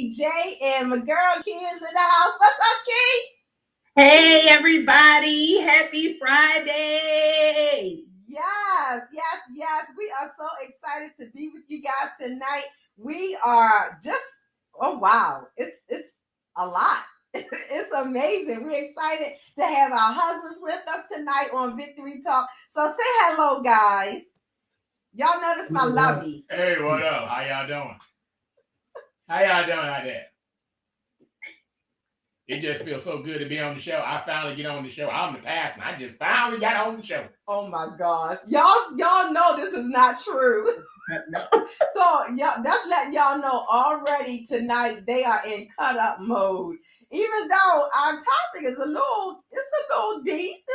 Jay and my girl Key is in the house. What's up, Key? Hey everybody, happy Friday. Yes. We are so excited to be with you guys tonight. We are just wow. It's a lot. It's amazing. We're excited to have our husbands with us tonight on Victory Talk. So say hello, guys. Y'all notice my lovey. Hey, what up? How y'all doing? How y'all doing out there? It just feels so good to be on the show. I finally get on the show. I'm the pastor. I just finally got on the show. Oh my gosh. Y'all know this is not true. So that's letting y'all know already tonight they are in cut up mode. Even though our topic is a little deep,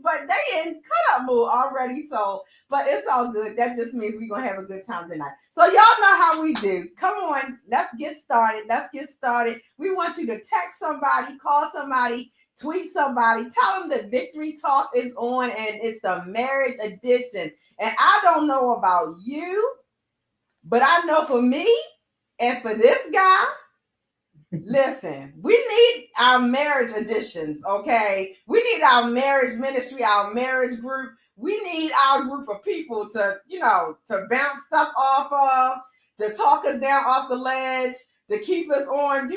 but they in cut up mode already. So, but it's all good. That just means we're gonna have a good time tonight. So y'all know how we do. Come on, let's get started. We want you to text somebody, call somebody, tweet somebody, tell them that Victory Talk is on and it's the marriage edition. And I don't know about you, but I know for me and for this guy, listen, we need our marriage editions, okay? We need our marriage ministry, our marriage group. We need our group of people to, to bounce stuff off of, to talk us down off the ledge, to keep us on,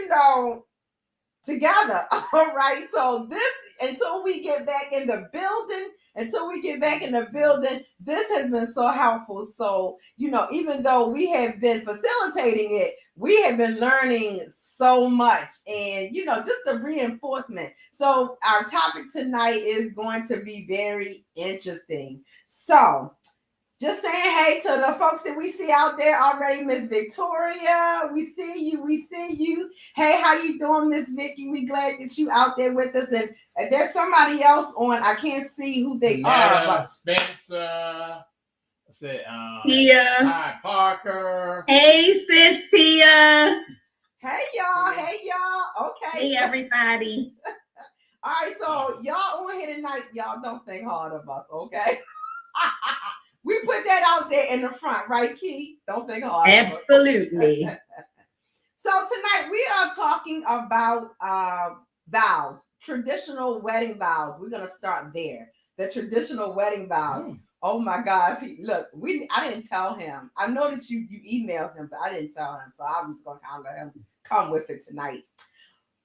together. All right. So until we get back in the building, this has been so helpful. So, even though we have been facilitating it, we have been learning so much and, just the reinforcement. So our topic tonight is going to be very interesting. So just saying hey to the folks that we see out there already. Miss Victoria, we see you. Hey, how you doing, Miss Vicky? We glad that you out there with us. And there's somebody else on. I can't see who they are. But Spencer. I said, Tia. Ty Parker. Hey sis Tia. Hey y'all. Okay. Hey everybody. All right, so y'all on here tonight. Y'all don't think hard of us, okay? We put that out there in the front, right, Key? Don't think hard. Absolutely. So tonight we are talking about vows, traditional wedding vows. We're gonna start there. The traditional wedding vows. Oh my gosh! Look, I didn't tell him. I know that you emailed him, but I didn't tell him. So I was just gonna kind of let him come with it tonight.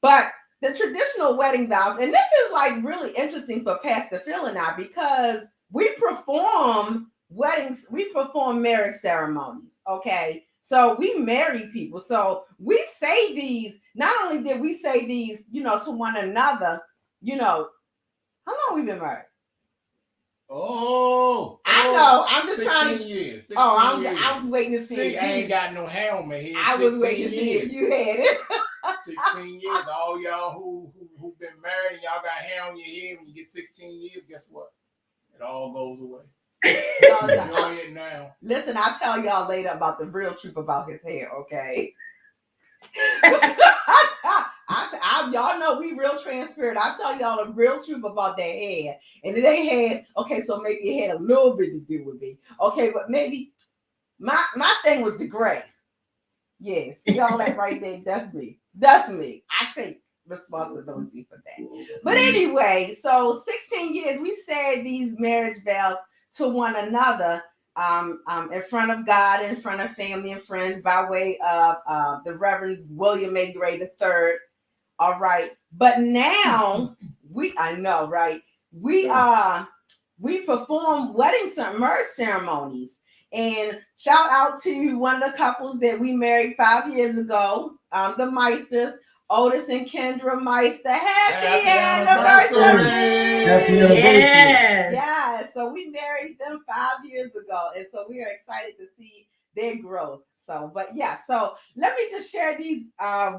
But the traditional wedding vows, and this is like really interesting for Pastor Phil and I because we perform weddings, we perform marriage ceremonies, okay? So we marry people. So we say these, not only did we say these, to one another, how long we been married? I know. I'm just trying to. 16 I was waiting to see. See, I ain't got no hair on my head. I was waiting to see if you had it. 16 years. All y'all who've been married and y'all got hair on your head when you get 16 years, guess what? It all goes away. Enjoy it now. Listen, I'll tell y'all later about the real truth about his hair, okay? Y'all know we real transparent. I'll tell y'all the real truth about that hair. And it ain't had, okay, so maybe it had a little bit to do with me. Okay, but maybe my thing was the gray. Yes, y'all that right there, that's me. I take responsibility for that. But anyway, so 16 years, we said these marriage vows to one another in front of God, in front of family and friends by way of the Reverend William A. Gray III. All right. But now I know, right? We perform marriage ceremonies. And shout out to one of the couples that we married 5 years ago, the Meisters, Otis and Kendra Meister. Happy anniversary! Happy anniversary! Yeah, so we married them 5 years ago, and so we are excited to see their growth. So let me just share these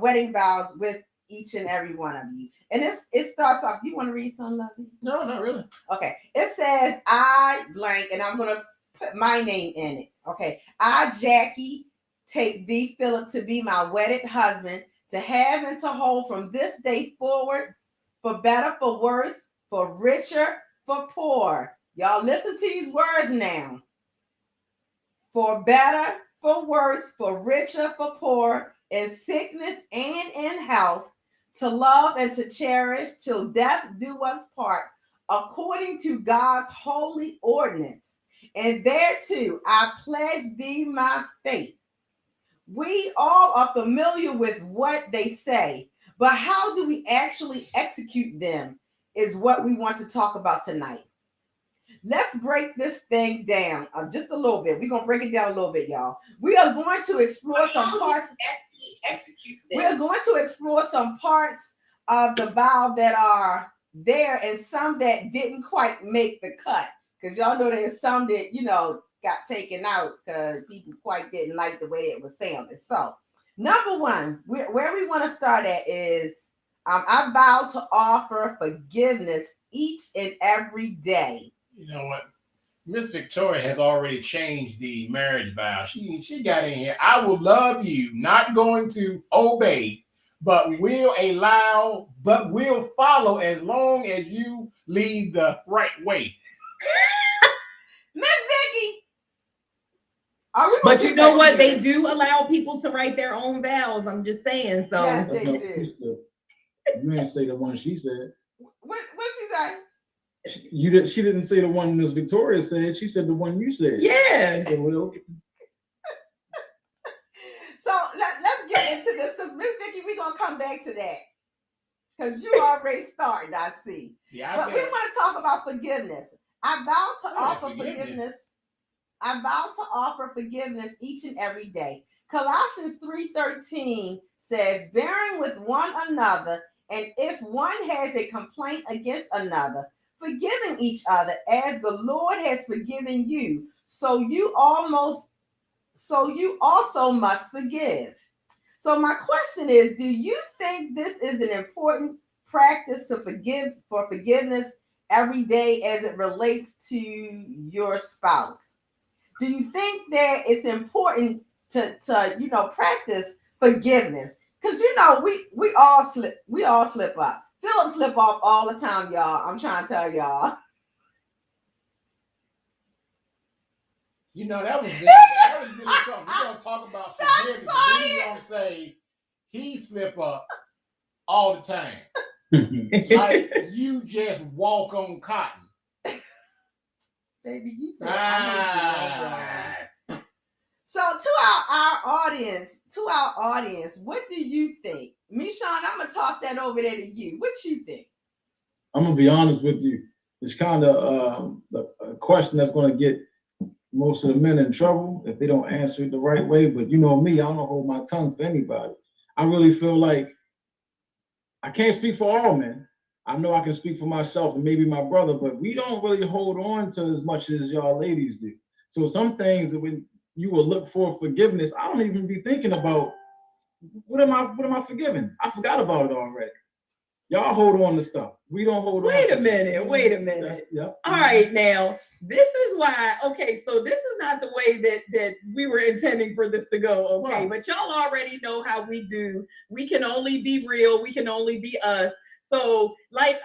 wedding vows with each and every one of you. And it starts off. You want to read something, Lovey? No, not really. Okay. It says, I blank, and I'm going to put my name in it. Okay. I, Jackie, take thee, Philip, to be my wedded husband, to have and to hold from this day forward, for better, for worse, for richer, for poor. Y'all listen to these words now. For better, for worse, for richer, for poor, in sickness and in health, to love and to cherish till death do us part, according to God's holy ordinance. And thereto I pledge thee my faith. We all are familiar with what they say, but how do we actually execute them is what we want to talk about tonight. Let's break this thing down just a little bit. We're going to break it down a little bit, y'all. We are going to explore some parts. We're going to explore some parts of the vow that are there and some that didn't quite make the cut. Because y'all know there's some that, got taken out because people quite didn't like the way it was sounded. So, number one, where we want to start at is I vow to offer forgiveness each and every day. You know what? Miss Victoria has already changed the marriage vow. She got in here. I will love you, not going to obey, but will follow as long as you lead the right way. Miss Vicky. But you know what? They do allow people to write their own vows. I'm just saying. So yes, they do. You ain't say the one she said. What she say? She didn't say the one Miss Victoria said. She said the one you said. Yeah. So let's get into this because Miss Vicky, we're gonna come back to that because you already started. I see. Yeah, but we want to talk about forgiveness. I vow to offer forgiveness. I vow to offer forgiveness each and every day. Colossians 3:13 says, bearing with one another, and if one has a complaint against another, forgiving each other as the Lord has forgiven you, so you also must forgive. So my question is, do you think this is an important practice to for forgiveness every day as it relates to your spouse? Do you think that it's important to practice forgiveness? Because we all slip up. Philip slip off all the time, y'all. I'm trying to tell y'all. That was really something. We're gonna talk about forgiveness. We're gonna say he slip up all the time. Like you just walk on cotton. Baby, you said I know you. So to our audience, what do you think? Michon, I'm gonna toss that over there to you. What you think? I'm gonna be honest with you. It's kind of a question that's gonna get most of the men in trouble if they don't answer it the right way. But you know me, I don't hold my tongue for anybody. I really feel like I can't speak for all men. I know I can speak for myself and maybe my brother, but we don't really hold on to as much as y'all ladies do. So some things that when you will look for forgiveness, I don't even be thinking about what am I forgiving? I forgot about it already. Y'all hold on to stuff. We don't hold on. Wait a minute. Yep. All right, now this is why. Okay, so this is not the way that we were intending for this to go. Okay, right. But y'all already know how we do. We can only be real. We can only be us. So, like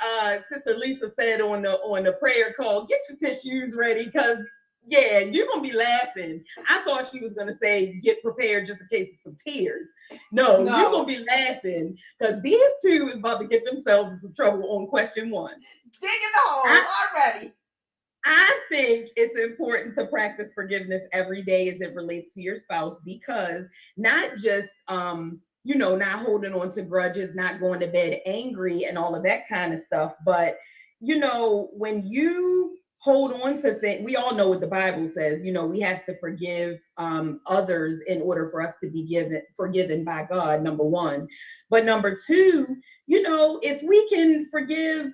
Sister Lisa said on the prayer call, get your tissues ready because, yeah, you're going to be laughing. I thought she was going to say, get prepared just in case of some tears. No. You're going to be laughing because these two is about to get themselves into trouble on question one. Digging the hole already. I think it's important to practice forgiveness every day as it relates to your spouse because not just, not holding on to grudges, not going to bed angry and all of that kind of stuff. But, when you hold on to things, we all know what the Bible says, we have to forgive others in order for us to be forgiven by God, number one. But number two, if we can forgive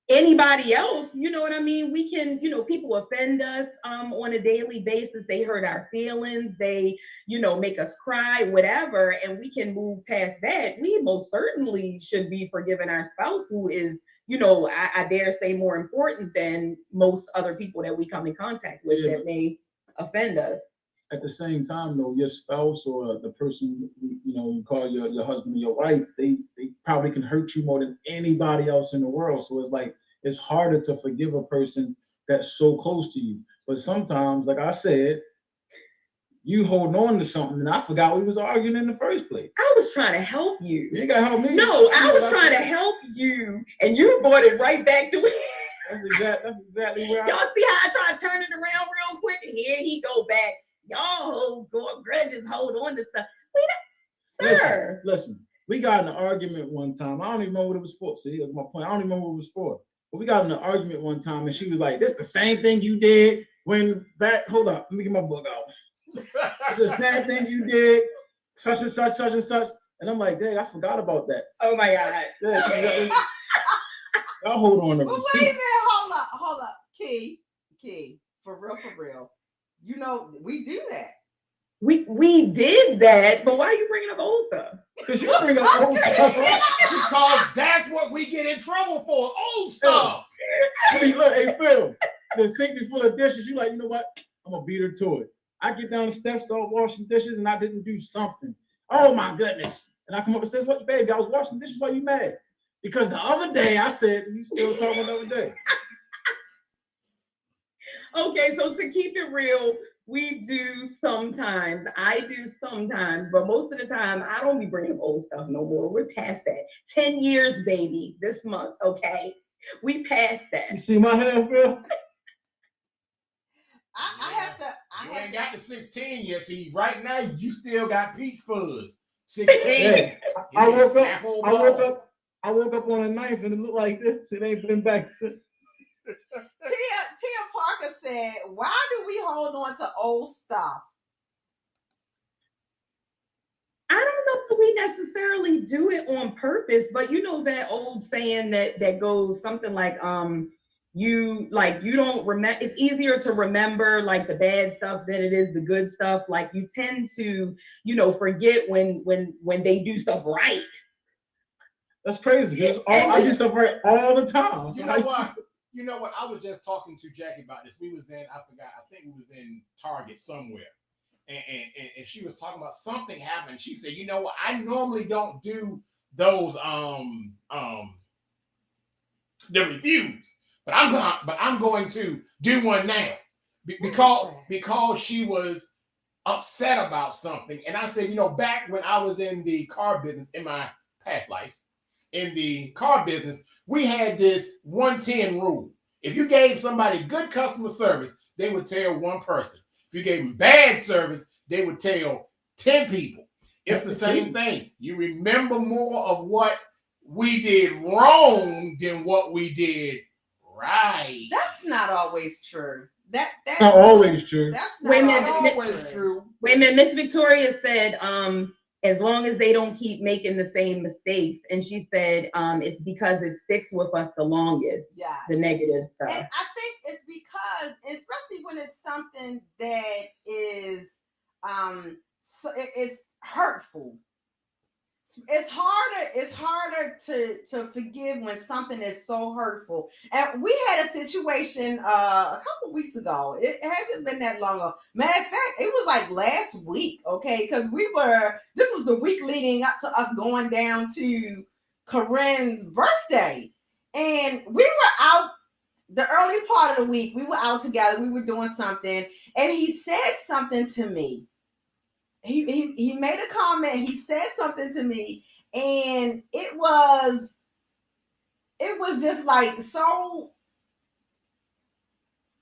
anybody else, you know what I mean? We can, people offend us on a daily basis. They hurt our feelings. They, make us cry, whatever. And we can move past that. We most certainly should be forgiving our spouse who is, I dare say more important than most other people that we come in contact with that may offend us. At the same time, though, your spouse or the person, you call your husband or your wife, they probably can hurt you more than anybody else in the world. So it's like, it's harder to forgive a person that's so close to you. But sometimes, like I said, you holding on to something, and I forgot we was arguing in the first place. I was trying to help you. You ain't gotta help me. No, I was trying to help you, and you brought it right back to it. That's exactly where Y'all see how I try to turn it around real quick, and here he go back. Y'all hold grudges, hold on to stuff. Sir. Listen, we got in an argument one time. I don't even remember what it was for. See, that's my point. I don't even remember what it was for. But we got in an argument one time, and she was like, "This the same thing you did when back." Hold up, let me get my book out. It's the same thing you did, such and such, such and such. And I'm like, dang, I forgot about that. Oh my God. Yeah, y'all hold on to But wait a minute, hold up. Key, for real. You know, we do that. We did that, but why are you bringing up old stuff? Because you bring up old stuff. Because that's what we get in trouble for, old stuff. Hey, look, hey, Phil, the sink be full of dishes. You like, you know what? I'm going to beat her to it. I get down the steps, start washing dishes, and I didn't do something. Oh, my goodness. And I come up and says, what, baby, I was washing dishes. Why you mad? Because the other day I said, you still talking the other day. Okay, so to keep it real, we do sometimes. I do sometimes, but most of the time, I don't be bringing old stuff no more. We're past that. 10 years, baby, this month, okay? We passed that. You see my hand, Phil? You ain't got the 16 yet. See, right now, you still got peach fuzz. 16. Hey, I woke up on the 9th and it looked like this. It ain't been back since. Tia Parker said, why do we hold on to old stuff? I don't know if we necessarily do it on purpose, but you know that old saying that goes something like, you don't remember. It's easier to remember like the bad stuff than it is the good stuff. Like you tend to, forget when they do stuff right. That's crazy. I do stuff right all the time. You know what? You know what? I was just talking to Jackie about this. We was in, I forgot, I think we was in Target somewhere. And she was talking about something happened. She said, you know what? I normally don't do those the reviews, but I'm going to do one now because she was upset about something. And I said, back when I was in the car business in my past life, in the car business, we had this 110 rule. If you gave somebody good customer service, they would tell one person. If you gave them bad service, they would tell 10 people. It's the same thing. You remember more of what we did wrong than what we did right. That's not always true. That's not always true. That's not always true. Wait a minute, Miss Victoria said, as long as they don't keep making the same mistakes. And she said, it's because it sticks with us the longest, yes. The negative stuff. And I think it's because, especially when it's something that is, it's hurtful. It's harder to forgive when something is so hurtful. And we had a situation a couple weeks ago. It hasn't been that long ago. Matter of fact, it was like last week, okay? Because this was the week leading up to us going down to Corinne's birthday. And we were out the early part of the week. We were out together. We were doing something. And he said something to me. He made a comment. He said something to me, and it was just like so.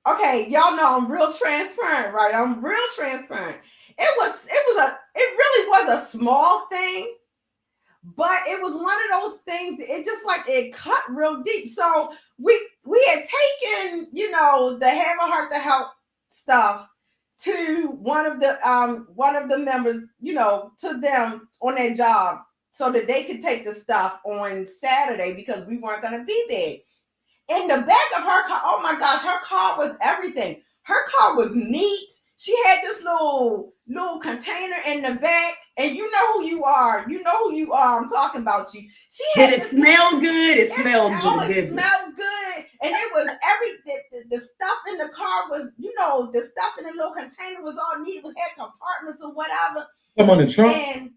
Okay, y'all know I'm real transparent, right? I'm real transparent. It really was a small thing, but it was one of those things. It just like it cut real deep. So we had taken, the have a heart to help stuff to one of the members, to them on their job so that they could take the stuff on Saturday because we weren't going to be there. In the back of her car, oh my gosh, her car was everything. Her car was neat. She had this little container in the back, and you know who you are. You know who you are. I'm talking about you. She had Did it smell good? It smelled good. It smelled good, and it was the stuff in the car was, the stuff in the little container was all neat. It had compartments or whatever. I'm on the trunk. And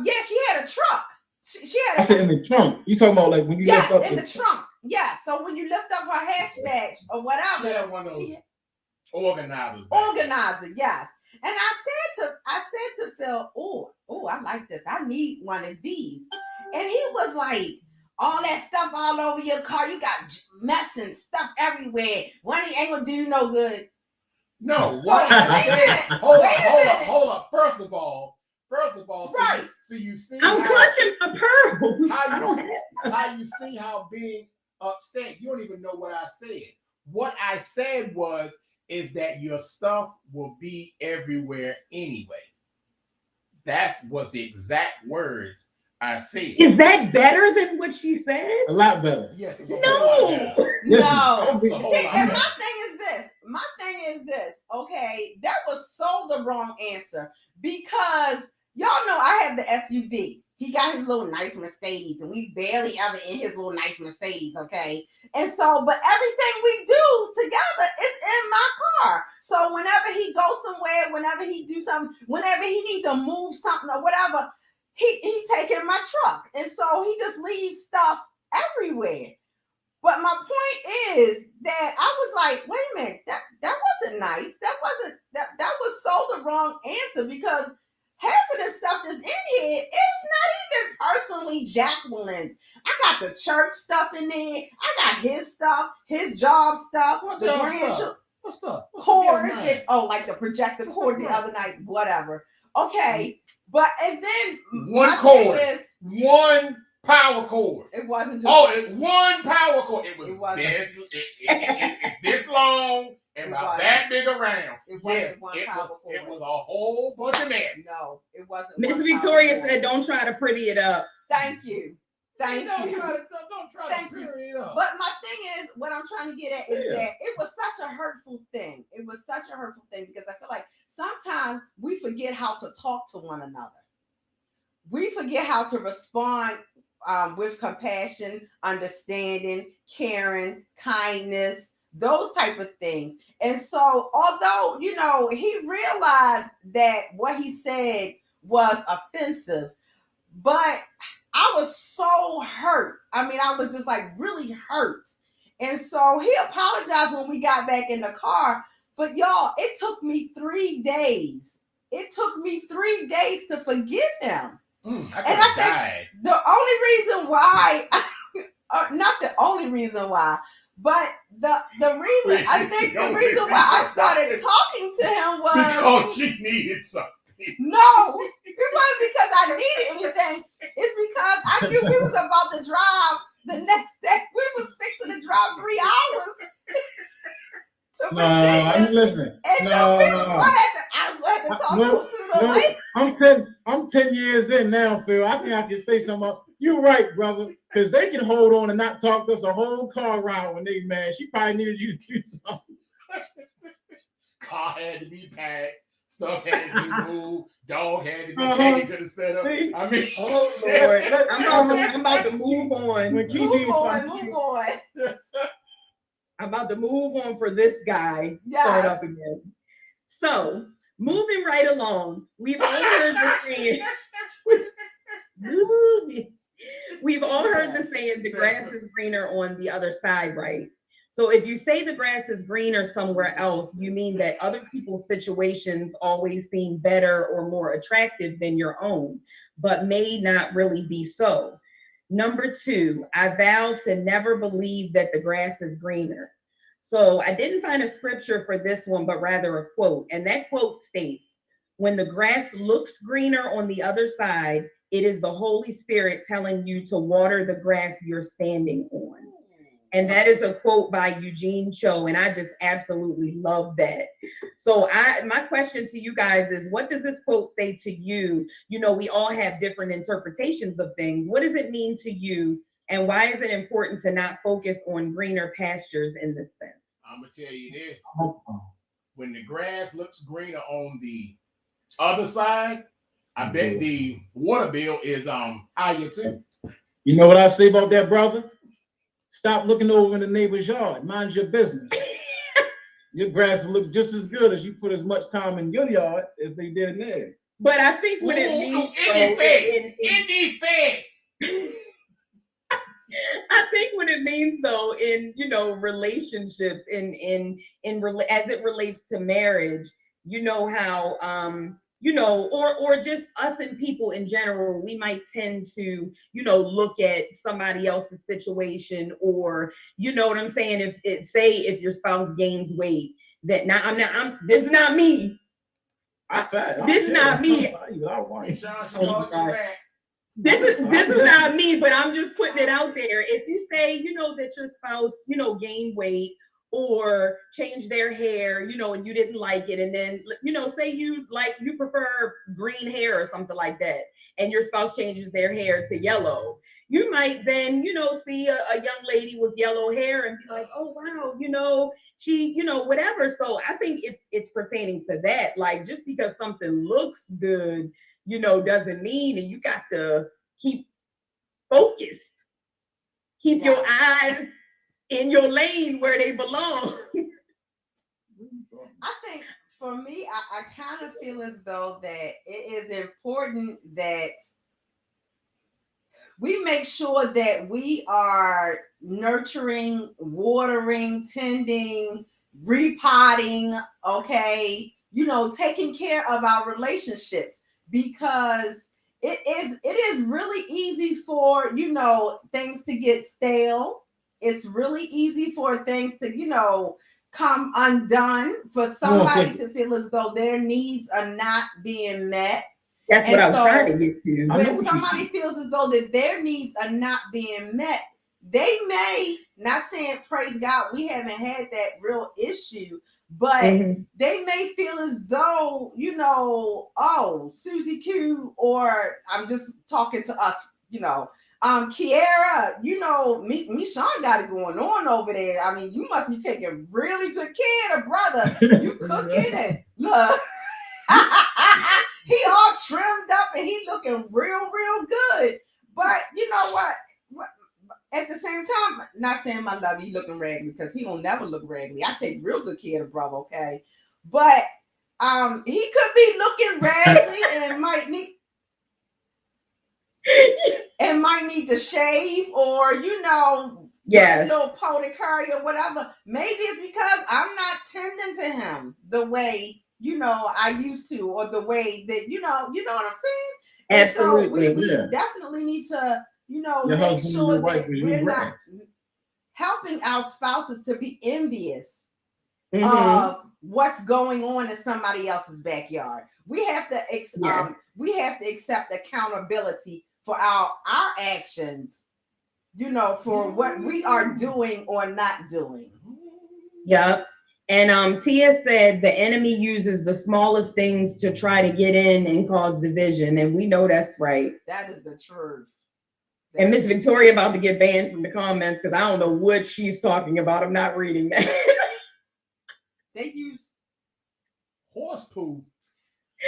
yeah, she had a truck. She had. I said in the trunk. You talking about like when you lift up in the trunk? Yeah. So when you lift up her hatchback or whatever, organizer, yes. And I said to Phil, oh, I like this. I need one of these. And he was like, all that stuff all over your car. You got mess and stuff everywhere. One ain't gonna do you no good. No, So, what I wait a said, minute. hold up. First of all, Right. so you see I'm how, clutching a pearl. how I don't you have. how you see how being upset. You don't even know what I said. What I said is that your stuff will be everywhere anyway. That was the exact words I said. Is that better than what she said? A lot better. Yes, it's a whole lot No. better. No. It's a whole See, lot and better. my thing is this, okay? That was so the wrong answer because y'all know I have the SUV. He got his little nice Mercedes, and we barely ever in his little nice Mercedes, okay? And so, but everything we do together is in my car. So whenever he goes somewhere, whenever he do something, whenever he needs to move something or whatever, he take it in my truck. And so he just leaves stuff everywhere. But my point is that I was like, wait a minute, that wasn't nice. That was so the wrong answer because half of the stuff that's in here is not even personally Jacqueline's. I got the church stuff in there. I got his stuff, his job stuff, What the job grandchildren What's up? cords, and like the projector cord the other night, whatever. Okay, but and then One my cord. thing is, One power cord. it wasn't just One power cord. It wasn't. it's this long and It about wasn't. that big around. It wasn't Yes, one it power was, cord. it was a whole bunch of mess. No, it wasn't. Miss one Victoria power cord. said, "Don't try to pretty it up." Thank you. Thank you. Don't try Thank to you. clear it up. But my thing is, what I'm trying to get at is that it was such a hurtful thing. It was such a hurtful thing because I feel like sometimes we forget how to talk to one another. We forget how to respond with compassion, understanding, caring, kindness, those type of things. And so, although, he realized that what he said was offensive, but I was so hurt. I mean, I was just like really hurt. And so he apologized when we got back in the car. But y'all, it took me 3 days. It took me 3 days to forgive him. I died. The only reason why, not the only reason why, but the reason, I think the reason why I started talking to him was because she needed something. No, it wasn't because I needed anything. It's because I knew we was about to drive the next day. We was fixing to drive 3 hours to Virginia. Listen. And I was going to talk to him sooner or later. I'm 10 years in now, Phil. I think I can say something about you're right, brother. Because they can hold on and not talk to us a whole car ride when they mad. She probably needed you to do something. Car had to be packed. Stuff had to be moved. Dog had to be taken to the setup. See? I mean, Oh Lord, I'm about to move on. Move on. I'm about to move on for this guy. Yes. Start up again. So, moving right along, we've all heard the saying. We've all heard the saying, the grass is greener on the other side, right? So if you say the grass is greener somewhere else, you mean that other people's situations always seem better or more attractive than your own, but may not really be so. Number 2, I vow to never believe that the grass is greener. So I didn't find a scripture for this one, but rather a quote. And that quote states, when the grass looks greener on the other side, it is the Holy Spirit telling you to water the grass you're standing on. And that is a quote by Eugene Cho, and I just absolutely love that. So my question to you guys is, what does this quote say to you? You know, we all have different interpretations of things. What does it mean to you? And why is it important to not focus on greener pastures in this sense? I'm going to tell you this. When the grass looks greener on the other side, I bet the water bill is higher too. You know what I say about that, brother? Stop looking over in the neighbor's yard. Mind your business. Your grass will look just as good as you put as much time in your yard as they did in theirs. But I think what it means in defense. I think what it means though in relationships as it relates to marriage you know how or just us and people in general, we might tend to, look at somebody else's situation, or you know what I'm saying, if your spouse gains weight, that now I'm this is not me. This is not me. This is not me, but I'm just putting it out there. If you say, that your spouse, gained weight or changed their hair, and you didn't like it, and then, say you prefer green hair or something like that, and your spouse changes their hair to yellow, you might then, see a young lady with yellow hair and be like, oh wow, she, whatever. So I think it's pertaining to that. Like, just because something looks good, doesn't mean, and you got to keep focused, keep your eyes in your lane where they belong. I think for me, I kind of feel as though that it is important that we make sure that we are nurturing, watering, tending, repotting, okay, taking care of our relationships, because it is really easy for, things to get stale. It's really easy for things to, come undone, for somebody to feel as though their needs are not being met. That's what I was trying to get to. When somebody feels as though that their needs are not being met, they may, not saying praise God, we haven't had that real issue, but they may feel as though, oh, Susie Q, or I'm just talking to us, Kiara, me Sean got it going on over there. I mean, you must be taking really good care of brother. You cooking and look. He all trimmed up and he looking real good. But you know what? At the same time, not saying my love, he looking raggedy, because he don't never look raggedy. I take real good care of brother, okay? But he could be looking raggedy and might need to shave, or a little pony curry or whatever. Maybe it's because I'm not tending to him the way I used to, or the way that you know what I'm saying. And absolutely, so we definitely need to make sure that we're not helping our spouses to be envious of what's going on in somebody else's backyard. We have to accept accountability for our actions, for what we are doing or not doing. Yep. And Tia said the enemy uses the smallest things to try to get in and cause division, and we know that's right. That is the truth. And Miss Victoria about to get banned from the comments because I don't know what she's talking about. I'm not reading that. They use horse poo.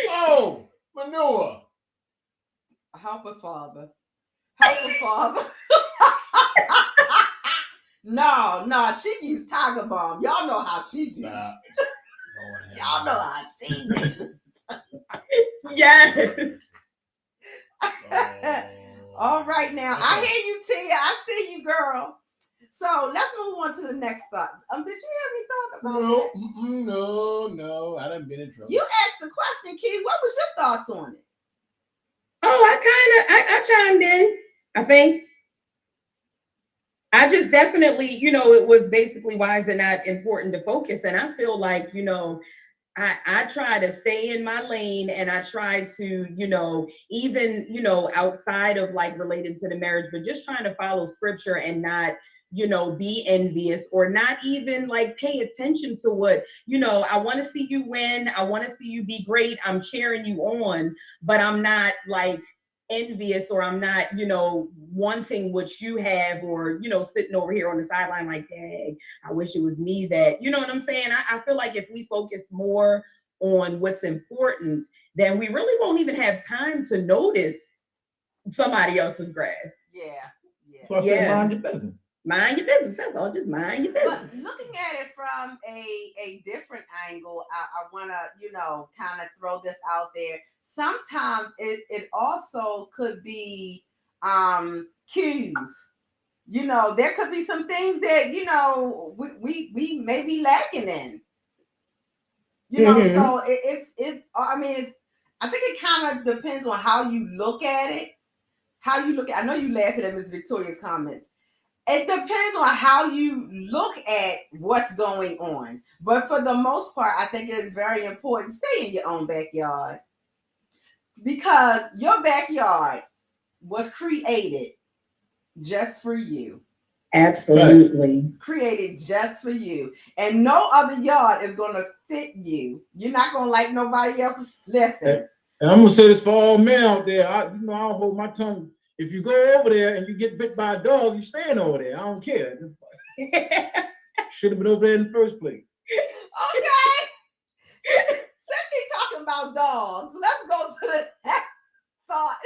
Oh, manure. Help a father. No, she used Tiger Balm. Y'all know how she do. Y'all know how she do. Yes. All right, now I hear you, Tia. I see you, girl. So let's move on to the next thought. Did you have any thought about that? No, I done been in trouble. You asked the question, Key. What was your thoughts on it? Oh, I chimed in. I think I just definitely, it was basically, why is it not important to focus? And I feel like, I try to stay in my lane, and I try to, even, outside of like related to the marriage, but just trying to follow scripture and not, be envious, or not even like pay attention to what, I want to see you win. I want to see you be great. I'm cheering you on, but I'm not like envious, or I'm not, wanting what you have, or, sitting over here on the sideline like, dang, I wish it was me that, you know what I'm saying? I feel like if we focus more on what's important, then we really won't even have time to notice somebody else's grass. Yeah. So I said, mind your business. Mind your business. That's all. Just mind your business. But looking at it from a different angle, I want to, kind of throw this out there. Sometimes it also could be cues. There could be some things that, we may be lacking in. You know, so it's. I mean, I think it kind of depends on how you look at it. How you look at. I know you laughing at Miss Victoria's comments. It depends on how you look at what's going on. But for the most part, I think it is very important to stay in your own backyard, because your backyard was created just for you. Absolutely. Created just for you. And no other yard is going to fit you. You're not going to like nobody else. Listen. And I'm going to say this for all men out there. I don't hold my tongue. If you go over there and you get bit by a dog, you're staying over there. I don't care. Should have been over there in the first place. Okay. Since he's talking about dogs, let's go to the next thought.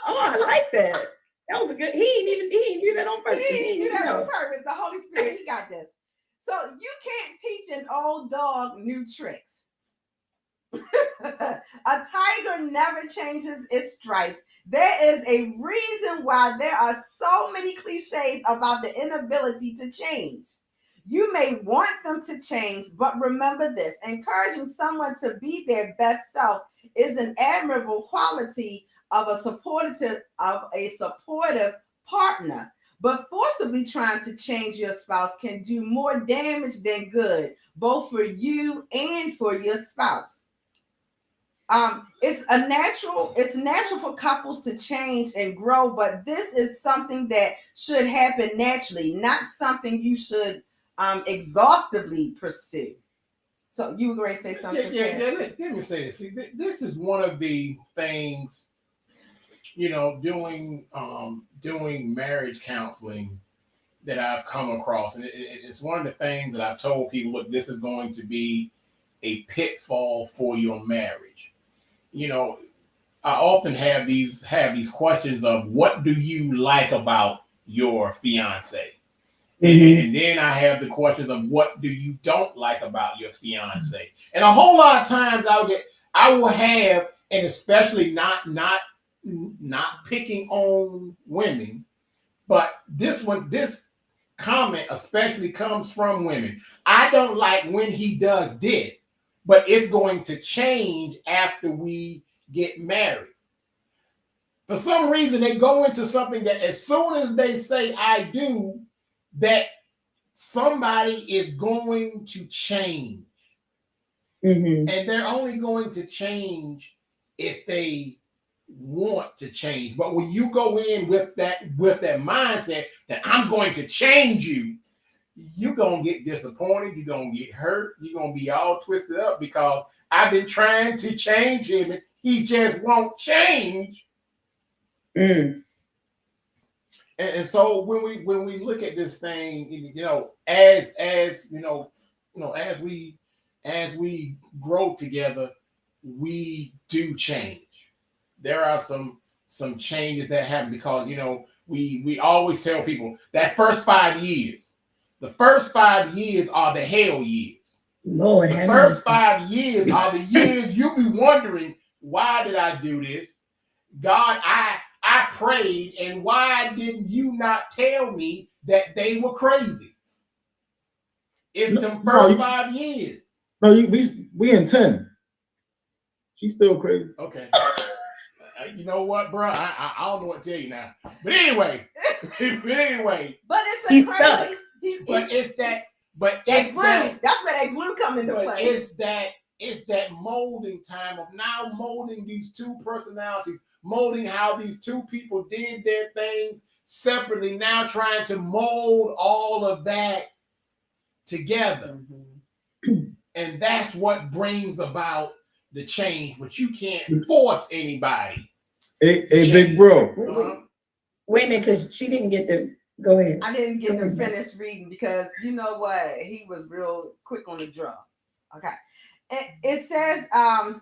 Oh, I like that. That was a good. He didn't do that on purpose. He didn't do that on purpose. The Holy Spirit, he got this. So you can't teach an old dog new tricks. A tiger never changes its stripes. There is a reason why there are so many cliches about the inability to change. You may want them to change, but remember this: encouraging someone to be their best self is an admirable quality of a supportive partner. But forcibly trying to change your spouse can do more damage than good, both for you and for your spouse. It's natural for couples to change and grow, but this is something that should happen naturally, not something you should exhaustively pursue. So you were going to say something? Let me say this. See, this is one of the things, you know, doing marriage counseling that I've come across, and it's one of the things that I've told people: look, this is going to be a pitfall for your marriage. You know, I often have these questions of, what do you like about your fiance? And then I have the questions of, what do you don't like about your fiance? And a whole lot of times I will have, and especially not picking on women, but this comment especially comes from women. I don't like when he does this, but it's going to change after we get married. For some reason, they go into something that as soon as they say I do, that somebody is going to change. And they're only going to change if they want to change. But when you go in with that mindset that I'm going to change you, you're going to get disappointed. You're going to get hurt. You're going to be all twisted up because I've been trying to change him and he just won't change. And so when we look at this thing, you know, as we grow together, we do change. There are some changes that happen because, you know, we always tell people that first 5 years. The first 5 years are the hell years. Lord, the first 5 years are the years you'll be wondering, why did I do this? God, I prayed, and why didn't you not tell me that they were crazy? It's the first 5 years. No, we in 10. She's still crazy. Okay. You know what, bro? I don't know what to tell you now. But anyway. But it's a crazy. That's where that glue come into play. It's that molding time of now molding these two personalities, molding how these two people did their things separately, now trying to mold all of that together. And that's what brings about the change, but you can't force anybody. Hey, big bro. Wait a minute, because she didn't get the. Go ahead. I didn't get to finish reading because you know what? He was real quick on the draw. Okay. It says, I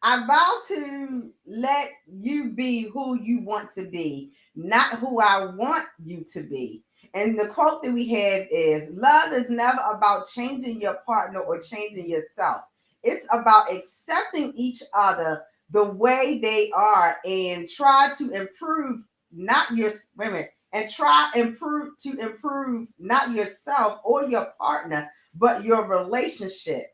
vow to let you be who you want to be, not who I want you to be. And the quote that we have is, love is never about changing your partner or changing yourself. It's about accepting each other the way they are and try to improve, not your women, and improve not yourself or your partner, but your relationship.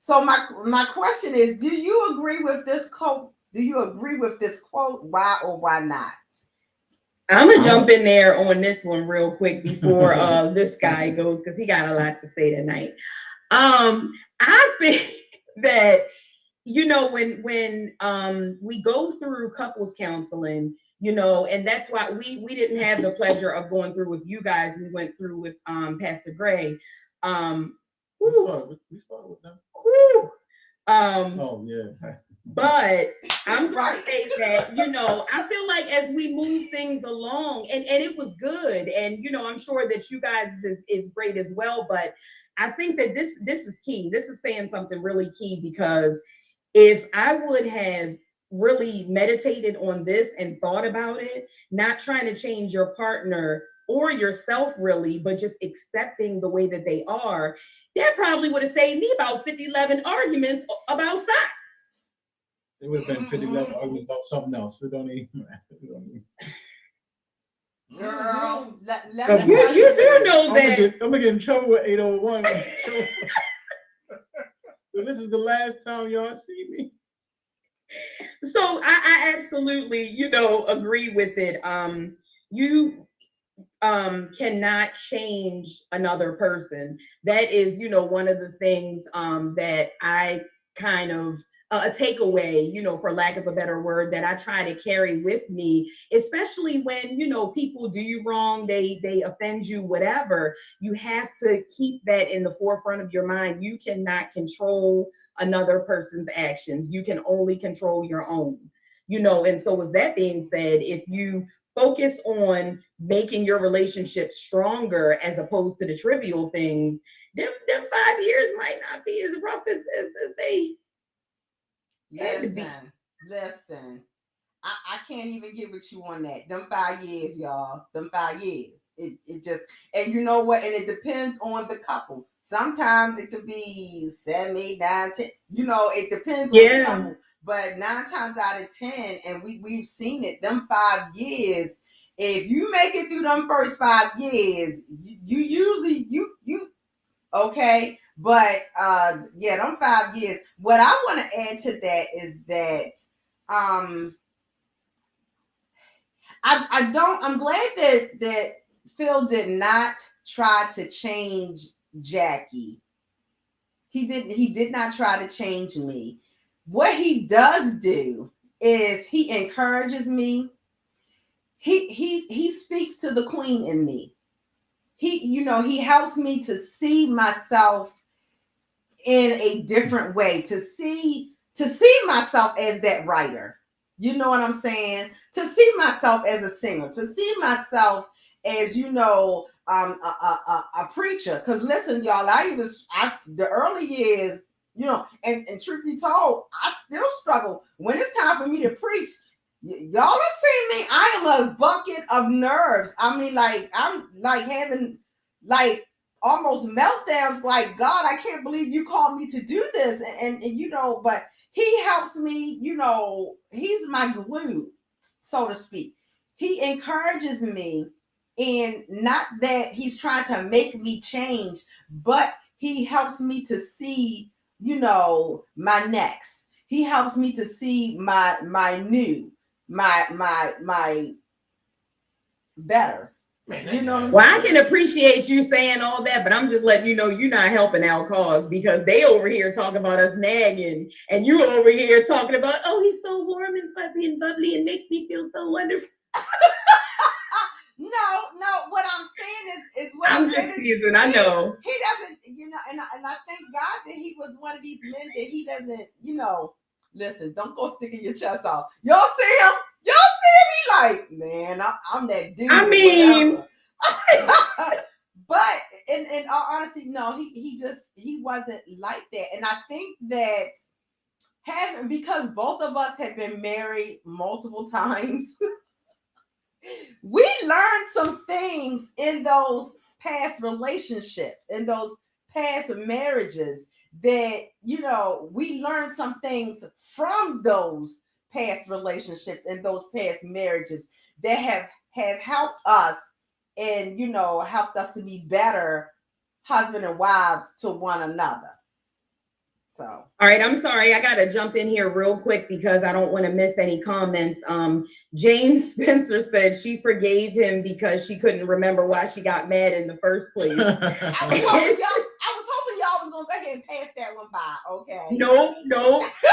So my question is, do you agree with this quote? Do you agree with this quote? Why or why not? I'm gonna jump in there on this one real quick before this guy goes, because he got a lot to say tonight. I think that, you know, when we go through couples counseling, you know, and that's why we didn't have the pleasure of going through with you guys. We went through with Pastor Gray. We started with them. Oh yeah. But I'm gonna say that, you know, I feel like as we move things along, and it was good, and you know, I'm sure that you guys is great as well. But I think that this is key. This is saying something really key, because if I would have really meditated on this and thought about it, not trying to change your partner or yourself really, but just accepting the way that they are, that probably would have saved me about 50-11 arguments about sex. It would have been 50-11 arguments about something else. It don't even. Girl, let me tell you do know that I'm gonna get in trouble with 801. So this is the last time y'all see me. So I absolutely, you know, agree with it. You cannot change another person. That is, you know, one of the things that I kind of a takeaway, you know, for lack of a better word, that I try to carry with me, especially when, you know, people do you wrong, they offend you, whatever. You have to keep that in the forefront of your mind. You cannot control another person's actions. You can only control your own, you know. And so with that being said, if you focus on making your relationship stronger as opposed to the trivial things, them 5 years might not be as rough as they. Listen. I can't even get with you on that. Them 5 years, y'all. Them 5 years. It just, and you know what? And it depends on the couple. Sometimes it could be 7, 8, 9, 10. You know, it depends on the couple. But 9 times out of 10, and we've seen it, them 5 years, if you make it through them first 5 years, you usually you okay. But yeah, them 5 years. What I want to add to that is that I'm glad that Phil did not try to change Jackie. He did not try to change me. What he does do is he encourages me. He speaks to the queen in me. He helps me to see myself in a different way, to see myself as that writer. You know what I'm saying? To see myself as a singer, to see myself as, you know, a preacher. Because listen, y'all, the early years, you know, and truth be told, I still struggle when it's time for me to preach. Y'all have seen me. I am a bucket of nerves. I mean, like, I'm like having like almost meltdowns, like, God, I can't believe you called me to do this. And you know, but he helps me, you know, he's my glue, so to speak. He encourages me, and not that he's trying to make me change, but he helps me to see, you know, my next. He helps me to see my new, my better. You know what I'm well, saying? I can appreciate you saying all that, but I'm just letting you know you're not helping our cause, because they over here talking about us nagging, and you over here talking about, oh, he's so warm and fuzzy and bubbly and makes me feel so wonderful. No. What I'm saying is what I'm just teasing. I know he doesn't, you know, and I thank God that he was one of these men that he doesn't, you know. Listen, don't go sticking your chest out. Y'all see him? Y'all see him? He like, man, I'm that dude. I mean, but in all honesty, no, he wasn't like that. And I think that because both of us have been married multiple times, we learned some things in those past relationships, in those past marriages, that, you know, we learned some things from those past relationships and those past marriages that have helped us, and, you know, helped us to be better husband and wives to one another. So, all right, I'm sorry. I got to jump in here real quick because I don't want to miss any comments. James Spencer said she forgave him because she couldn't remember why she got mad in the first place. I was hoping y'all was gonna go ahead and pass that one by. Okay. No.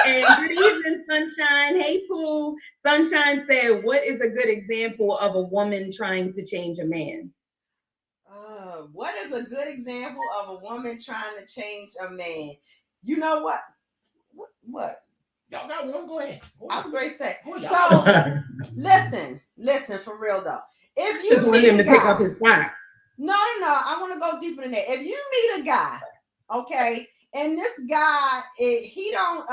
And good evening, Sunshine. Hey, Pooh. Sunshine said, "What is a good example of a woman trying to change a man?" What is a good example of a woman trying to change a man? You know what? What? Y'all got one? Go ahead. I was great say. Go ahead. So listen for real though. If you Just want meet him a to pick guy, up his socks. no, I want to go deeper than that. If you meet a guy, okay, and this guy, he don't,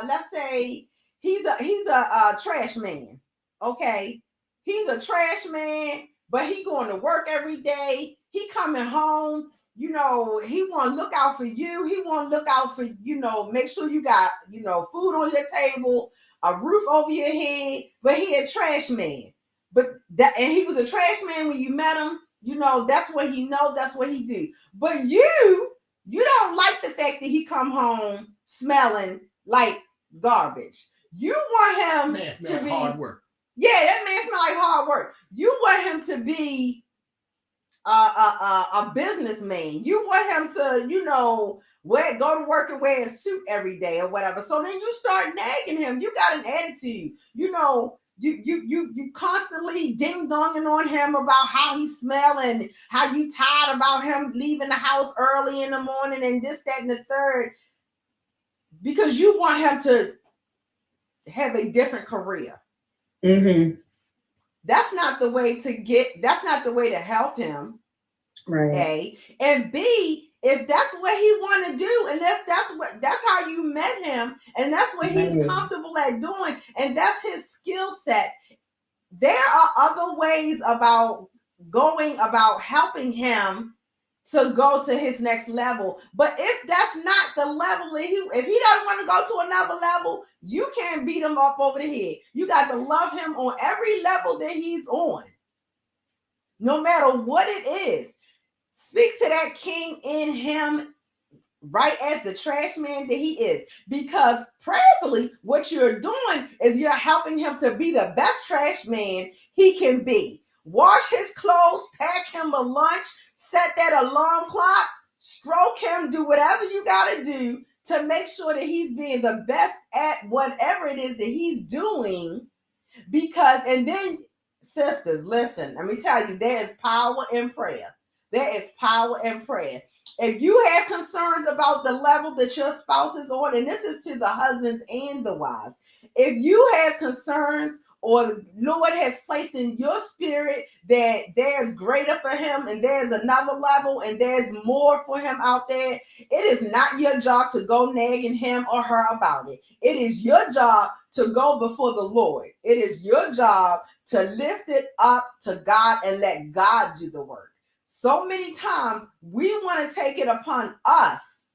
let's say he's a trash man, okay, he's a trash man, but he going to work every day. He coming home, you know, he want to look out for you. He want to look out for, you know, make sure you got, you know, food on your table, a roof over your head. But he a trash man. But that, and he was a trash man when you met him. You know, that's what he know. That's what he do. But you don't like the fact that he come home smelling like garbage. You want him to be hard work. Yeah, that man smell like hard work. You want him to be a businessman. You want him to, you know, go to work and wear a suit every day or whatever. So then you start nagging him. You got an attitude. You know, you constantly ding-donging on him about how he smell and how you tired about him leaving the house early in the morning and this, that, and the third. Because you want him to have a different career. Mm-hmm. That's not the way to help him. Right. A. And B, if that's what he want to do, and if that's how you met him, and that's what he's comfortable at doing, and that's his skill set, there are other ways about going about helping him to go to his next level. But if that's not the level that if he doesn't want to go to another level, you can't beat him up over the head. You got to love him on every level that he's on, no matter what it is. Speak to that king in him, right as the trash man that he is. Because prayerfully, what you're doing is you're helping him to be the best trash man he can be. Wash his clothes, pack him a lunch, set that alarm clock, stroke him, do whatever you got to do to make sure that he's being the best at whatever it is that he's doing. Because, and then, sisters, listen, let me tell you, there is power in prayer. There is power in prayer. If you have concerns about the level that your spouse is on, and this is to the husbands and the wives, if you have concerns or the Lord has placed in your spirit that there's greater for him and there's another level and there's more for him out there, it is not your job to go nagging him or her about it. It is your job to go before the Lord. It is your job to lift it up to God and let God do the work. So many times we want to take it upon us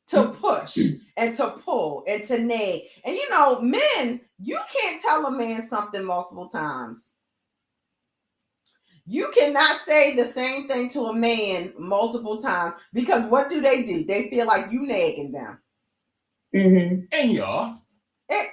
to push and to pull and to nag. And you know, men, you can't tell a man something multiple times. You cannot say the same thing to a man multiple times, because what do? They feel like you nagging them. Mm-hmm. And y'all. Then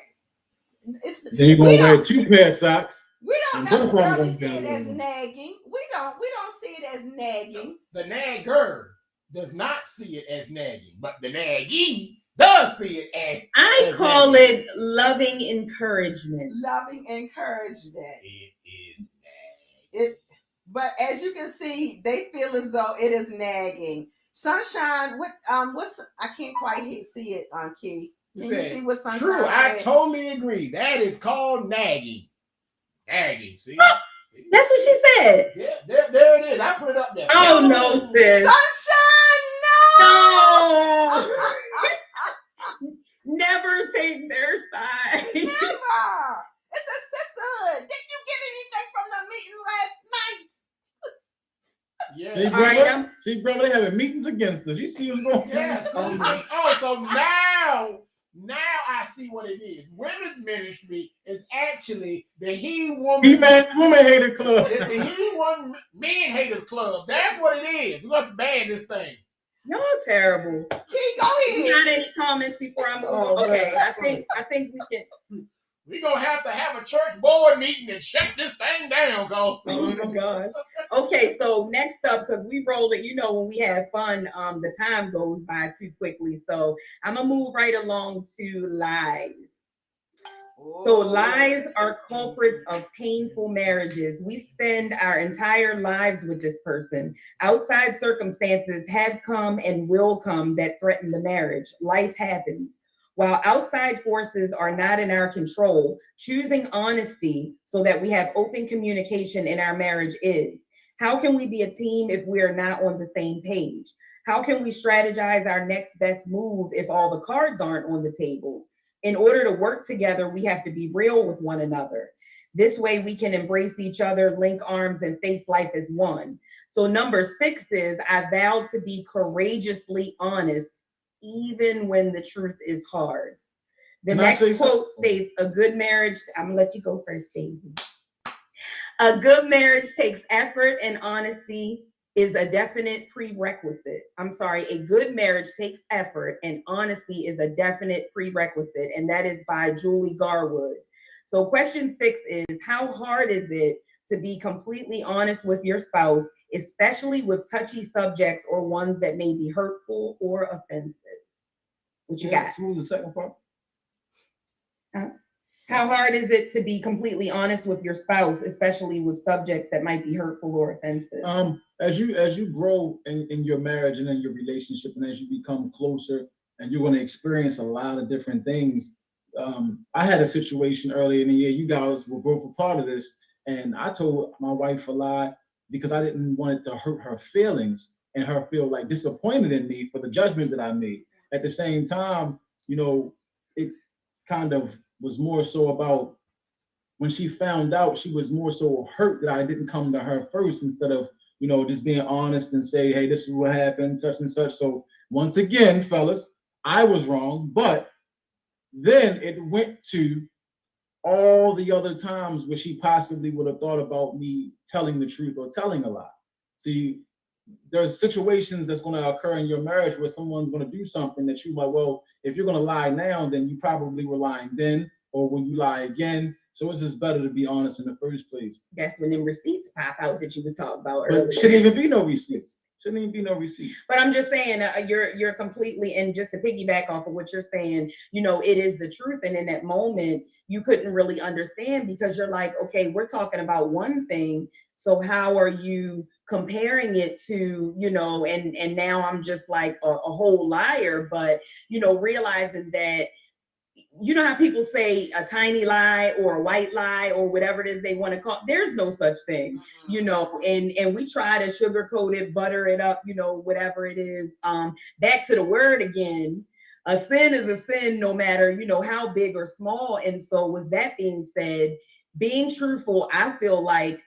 you're going to wear 2 pair of socks. We don't necessarily see it as nagging. We don't see it as nagging. The nagger does not see it as nagging, but the naggee does see it as I call it loving encouragement. Loving encouragement. It is nagging. But as you can see, they feel as though it is nagging. Sunshine, what's I can't quite see it on Key. Can you see what Sunshine? True, I totally agree. That is called nagging. Nagging, see? That's what she said. Yeah, there it is. I put it up there. Oh no, sis. Sunshine, no! Never take their side. Never. It's a sisterhood. Did you get anything from the meeting last night? Yeah. See, brother, they having meetings against us. You see what's going on? Yes. So now I see what it is. Women's ministry is actually the He Woman Hater Club. The He Woman Men Haters Club. That's what it is. We're going to ban this thing. Y'all terrible. Keep go You ahead. got any comments before I move? Oh, Okay, man. I think we can. We're gonna have to have a church board meeting and shut this thing down, cause Oh my gosh. Okay, so next up, because we roll it, you know, when we have fun, the time goes by too quickly. So I'm gonna move right along to lies. So lies are culprits of painful marriages. We spend our entire lives with this person. Outside circumstances have come and will come that threaten the marriage. Life happens. While outside forces are not in our control, choosing honesty so that we have open communication in our marriage is. How can we be a team if we are not on the same page? How can we strategize our next best move if all the cards aren't on the table? In order to work together, we have to be real with one another. This way we can embrace each other, link arms, and face life as one. So number 6 is, I vow to be courageously honest, even when the truth is hard. The next quote states, a good marriage, I'm gonna let you go first, Daisy. A good marriage takes effort, and honesty is a definite prerequisite. I'm sorry, a good marriage takes effort, and honesty is a definite prerequisite. And that is by Julie Garwood. So question 6 is, how hard is it to be completely honest with your spouse, especially with touchy subjects or ones that may be hurtful or offensive? What you got? What was the second part? How hard is it to be completely honest with your spouse, especially with subjects that might be hurtful or offensive? As you grow in your marriage and in your relationship, and as you become closer, and you're going to experience a lot of different things. I had a situation earlier in the year. You guys were both a part of this, and I told my wife a lie because I didn't want it to hurt her feelings and her feel like disappointed in me for the judgment that I made. At the same time, you know, it kind of was more so about when she found out, she was more so hurt that I didn't come to her first instead of, you know, just being honest and say, hey, this is what happened, such and such. So once again, fellas, I was wrong, but then it went to all the other times where she possibly would have thought about me telling the truth or telling a lie. See, there's situations that's going to occur in your marriage where someone's going to do something that you like, well, if you're going to lie now, then you probably were lying then, or when you lie again. So it's just better to be honest in the first place. That's when them receipts pop out that you was talking about But earlier. shouldn't even be no receipts. Shouldn't even be no receipts. But I'm just saying, you're completely, and just to piggyback off of what you're saying, you know, it is the truth. And in that moment, you couldn't really understand because you're like, okay, we're talking about one thing. So how are you comparing it to, you know, and now I'm just like a whole liar, but, you know, realizing that, you know how people say a tiny lie or a white lie or whatever it is they want to call, there's no such thing, you know, and we try to sugarcoat it, butter it up, you know, whatever it is. Back to the word again, a sin is a sin no matter, you know, how big or small. And so with that being said, being truthful, I feel like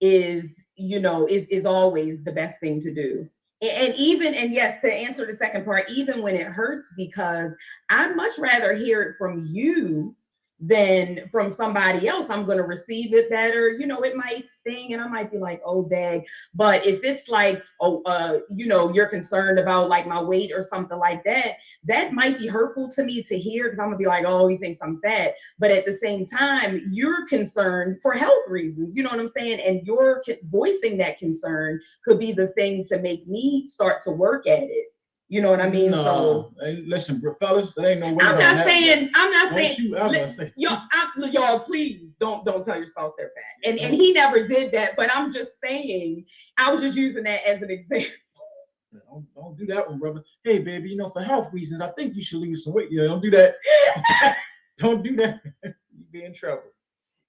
is, you know, is always the best thing to do. And even, and yes, to answer the second part, even when it hurts, because I'd much rather hear it from you than from somebody else. I'm going to receive it better. You know, it might sting and I might be like, oh, dang. But if it's like, oh, you know, you're concerned about like my weight or something like that, that might be hurtful to me to hear because I'm going to be like, oh, he thinks I'm fat. But at the same time, you're concerned for health reasons. You know what I'm saying? And you're voicing that concern could be the thing to make me start to work at it. You know what I mean? No, so hey, listen, fellas, there ain't no way. I'm not saying. Say. Y'all, please don't tell your spouse they're fat. And he never did that. But I'm just saying, I was just using that as an example. Don't do that one, brother. Hey, baby, you know, for health reasons, I think you should lose some weight. Yeah, don't do that. Don't do that. You be in trouble.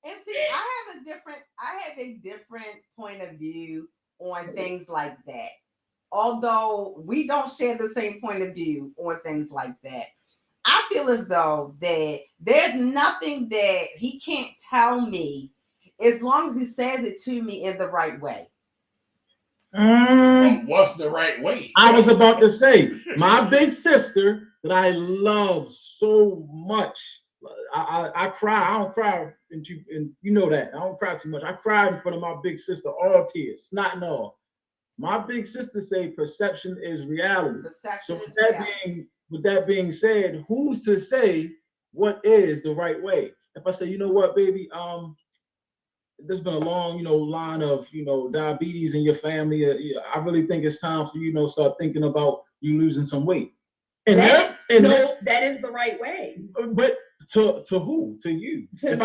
And see, I have a different point of view on things like that. Although we don't share the same point of view on things like that, I feel as though that there's nothing that he can't tell me as long as he says it to me in the right way. What's the right way? I was about to say, my big sister that I love so much. I cry. I don't cry, and you know that. I don't cry too much. I cried in front of my big sister, all tears, snot and all. My big sister say perception is reality. Perception So is reality. with that being said, who's to say what is the right way? If I say, you know what, baby, there's been a long, line of, diabetes in your family. I really think it's time for you, start thinking about you losing some weight. And that is the right way. But to who? To you? To me,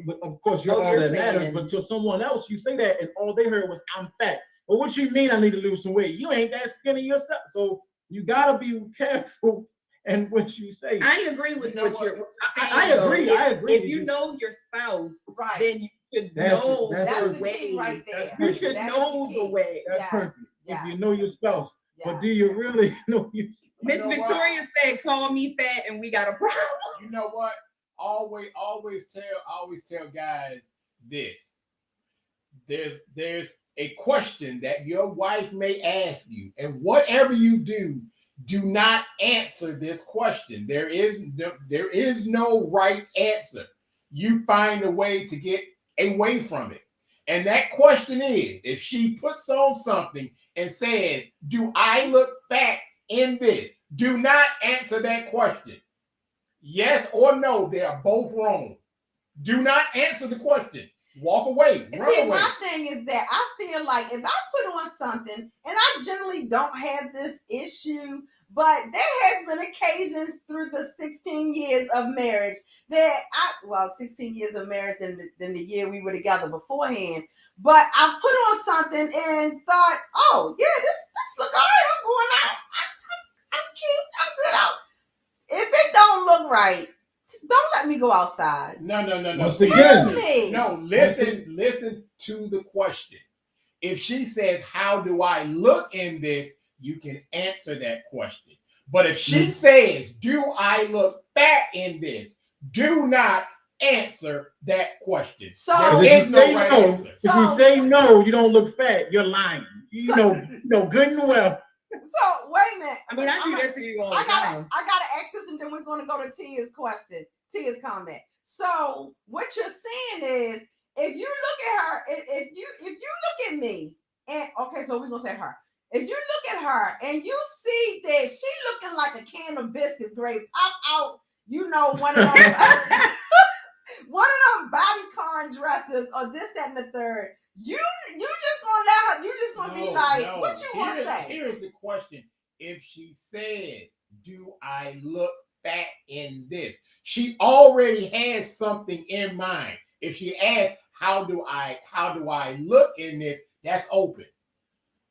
But of course, you're all that matters. But to someone else, you say that, and all they heard was, "I'm fat." Well, what you mean? I need to lose some weight? You ain't that skinny yourself. So you gotta be careful and what you say. I agree with what you're saying. I agree. If you know your spouse, right, then you should know the way. Right there. You should know the way. That's perfect. If you know your spouse. But do you really know your spouse? Miss Victoria said, "Call me fat, and we got a problem." You know what? Always tell guys this. There's a question that your wife may ask you, and whatever you do not answer this question. There is no right answer. You find a way to get away from it. And that question is, if she puts on something and says, "Do I look fat in this?" Do not answer that question. Yes or no, they are both wrong. Do not answer the question. Walk away. Run away. My thing is that I feel like if I put on something, and I generally don't have this issue, but there has been occasions through the 16 years of marriage that 16 years of marriage and then the year we were together beforehand, but I put on something and thought, oh yeah, this look all right. I'm going out. I'm cute. I'm good out. If it don't look right, don't let me go outside. No. Tell me. No, listen to the question. If she says, "How do I look in this?" you can answer that question. But if she says, "Do I look fat in this?" do not answer that question. So there is no right answer. If you say no, you don't look fat, you're lying. You know good and well. So wait a minute. I mean, I do that to you all the time. I gotta ask this, and then we're gonna go to Tia's question, Tia's comment. So what you're saying is, if you look at her, if you look at me, and okay, so we're gonna say her. If you look at her and you see that she looking like a can of biscuits, great pop out, one of them, one of them bodycon dresses or this, that, and the third. You just gonna let her. You just gonna be like, what you want to say? Here's the question: if she says, "Do I look fat in this?" she already has something in mind. If she asks, "How do I look in this?" that's open.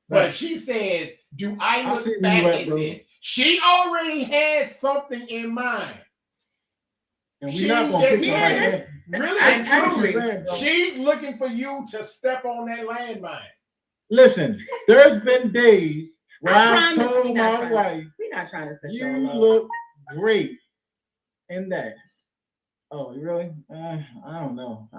But if she says, "Do I look fat in this?" she already has something in mind. And we're not gonna pick the right answer. Really and truly, she's looking for you to step on that landmine. Listen, there's been days where I've told my wife, "We're not trying to say you look great in that." Oh, really? I don't know.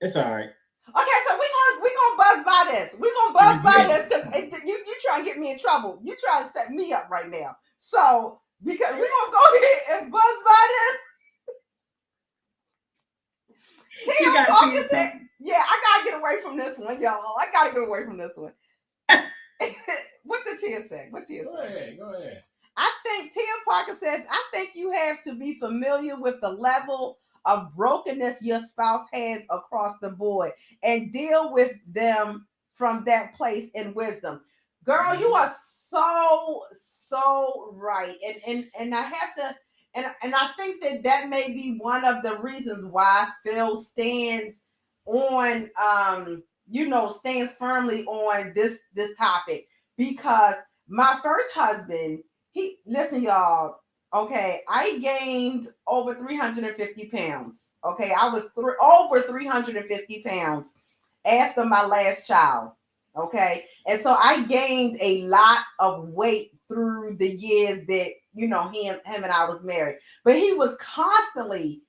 It's all right. Okay, so we're gonna buzz by this. We're gonna buzz by this because you trying to get me in trouble. You trying to set me up right now. So because we're gonna go ahead and buzz by this. Tia Parker said, "Yeah, I gotta get away from this one, y'all. I gotta get away from this one." What did Tia say? What Tia say? Go ahead. I think Tia Parker says, "I think you have to be familiar with the level of brokenness your spouse has across the board and deal with them from that place in wisdom." Girl, you are so right. And I have to. And I think that may be one of the reasons why Phil stands on, stands firmly on this topic, because my first husband, listen, y'all, okay, I gained over 350 pounds. Okay, I was over 350 pounds after my last child. Okay, and so I gained a lot of weight through the years that him and I was married, but he was constantly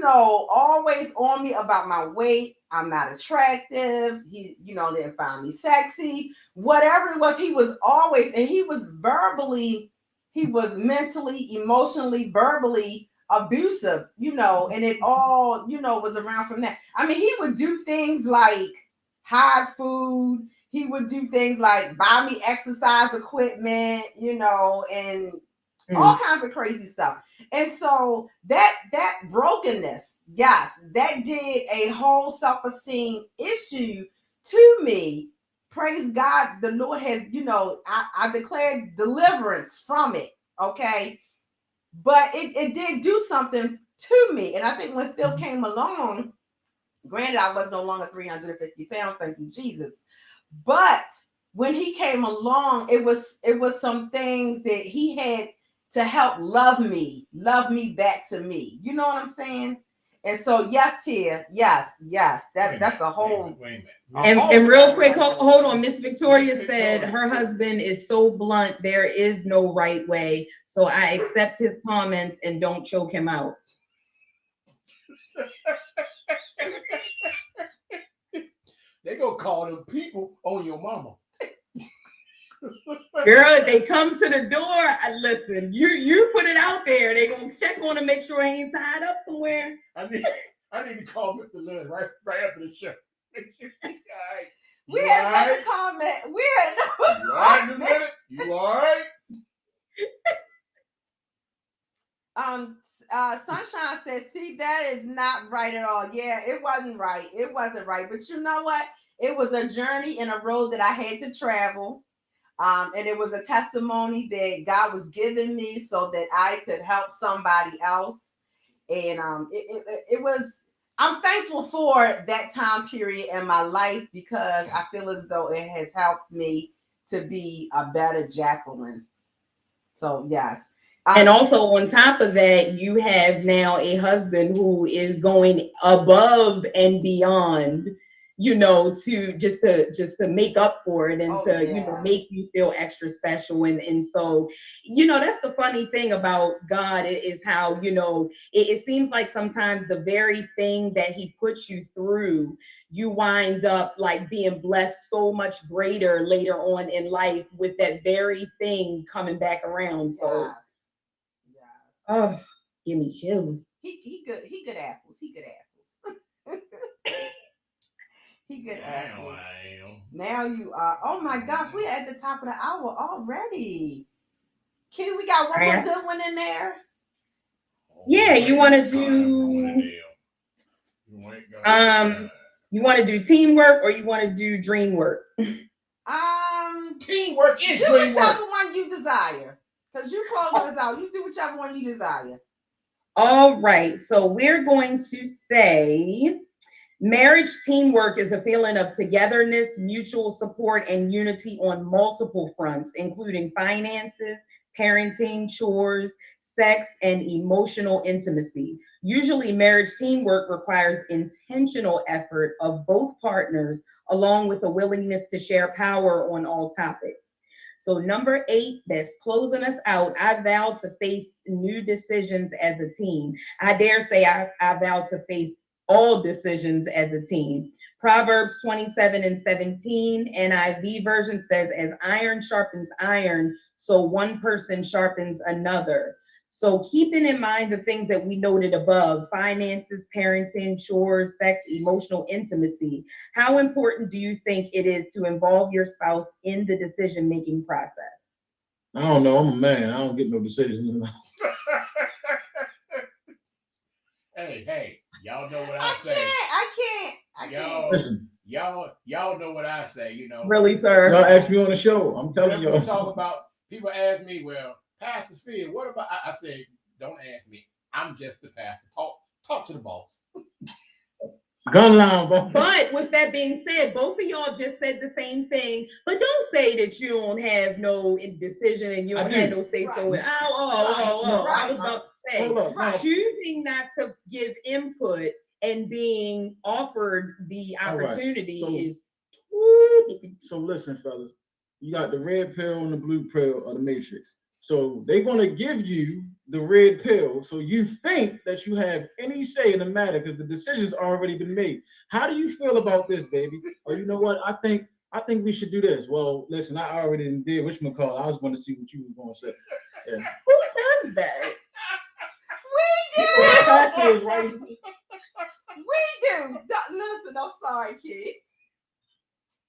always on me about my weight. I'm not attractive. He didn't find me sexy, whatever it was. He was always, and he was mentally, emotionally, verbally abusive, and it all was around from that. I mean, he would do things like hide food. he would do things like buy me exercise equipment, you know, and all kinds of crazy stuff. And so that brokenness, yes, that did a whole self-esteem issue to me. Praise God, the Lord has, you know, I declared deliverance from it. Okay. But it did do something to me. And I think when Phil came along, granted, I was no longer 350 pounds, thank you, Jesus. But when he came along, it was some things that he had to help love me back to me. You know what I'm saying? And so, yes, Tia, yes, that's a whole. Wait a And minute. real quick, hold on. Miss Victoria said her husband is so blunt, there is no right way. So I accept his comments and don't choke him out. They gonna call them people on your mama. Girl, they come to the door. Listen, you put it out there. They gonna check on him, make sure he ain't tied up somewhere. I need to call Mr. Lynn right after the show. We had another comment. We had another You all right, Miss Bennett? You all right? Sunshine says, see, that is not right at all. Yeah, it wasn't right. It wasn't right. But you know what? It was a journey and a road that I had to travel. And it was a testimony that God was giving me so that I could help somebody else. And it was, I'm thankful for that time period in my life because I feel as though it has helped me to be a better Jacqueline. So, yes. And also on top of that, you have now a husband who is going above and beyond, you know, to just to make up for it and you know, make you feel extra special. And so, you know, that's the funny thing about God is how, you know, it seems like sometimes the very thing that he puts you through, you wind up like being blessed so much greater later on in life with that very thing coming back around. So. Oh, give me chills. He good apples. He good apples. He good apples. Now you are. Oh my gosh, we're at the top of the hour already. Q, we got one more good one in there. Yeah, you want to do you want to do teamwork or you want to do dream work? Teamwork is do dream whichever work. one you desire. Because you closing us out. You do whichever one you desire. All right. So we're going to say marriage teamwork is a feeling of togetherness, mutual support, and unity on multiple fronts, including finances, parenting, chores, sex, and emotional intimacy. Usually, marriage teamwork requires intentional effort of both partners, along with a willingness to share power on all topics. So number 8, that's closing us out. I vow to face new decisions as a team. I dare say I vow to face all decisions as a team. Proverbs 27:17, NIV version says, as iron sharpens iron, so one person sharpens another. So keeping in mind the things that we noted above, finances, parenting, chores, sex, emotional intimacy, how important do you think it is to involve your spouse in the decision-making process? I don't know. I'm a man. I don't get no decisions. Hey, y'all know what I say. I can't. Listen. Y'all know what I say, you know. Really, sir? Y'all ask me on the show. I'm telling you. Talk about, people ask me, well, Pastor Phil, what about, I say, don't ask me. I'm just the pastor. Talk to the boss. Gun line, bro. But with that being said, both of y'all just said the same thing. But don't say that you don't have no decision and you don't have no say so. Right. I was about to say, choosing not to give input and being offered the opportunity is. So listen, fellas, you got the red pill and the blue pill of the Matrix. So they're going to give you the red pill. So you think that you have any say in the matter because the decision's already been made. How do you feel about this, baby? Or you know what? I think we should do this. Well, listen, I already did whatchamacallit. I was going to see what you were going to say. Yeah. Who does that? We do. Right? We do. Listen, I'm sorry, kid.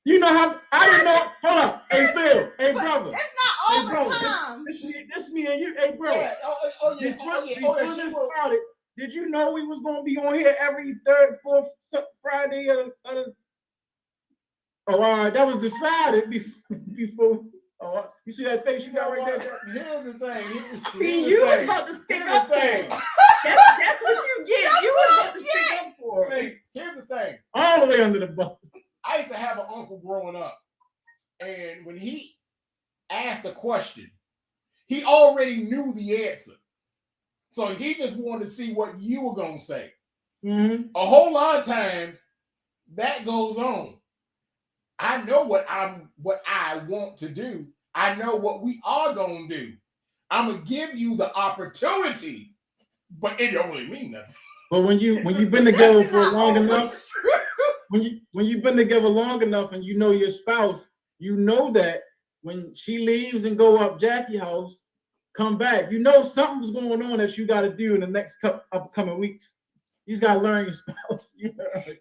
You know how I didn't know. Hold up. Hey Phil. Hey But brother. it's not all Hey, bro, the time. This me and you. Hey bro. Yeah. Before this started, did you know we was gonna be on here every third, fourth Friday of Oh, all right. That was decided before. Oh, you see that face you got right there? Here's the thing. See, you was about to stick up for thing. him. That's what you get. You was about to stick up for him. See, here's the thing. All the way under the bus. I used to have an uncle growing up, and when he asked a question, he already knew the answer. So he just wanted to see what you were gonna say. Mm-hmm. A whole lot of times that goes on. I know what I want to do. I know what we are gonna do. I'm gonna give you the opportunity, but it don't really mean nothing. But when you've been together for long always enough, when you've been together long enough and you know your spouse, you know that when she leaves and go up Jackie house, come back, you know something's going on that you got to do in the next upcoming weeks. You just got to learn your spouse.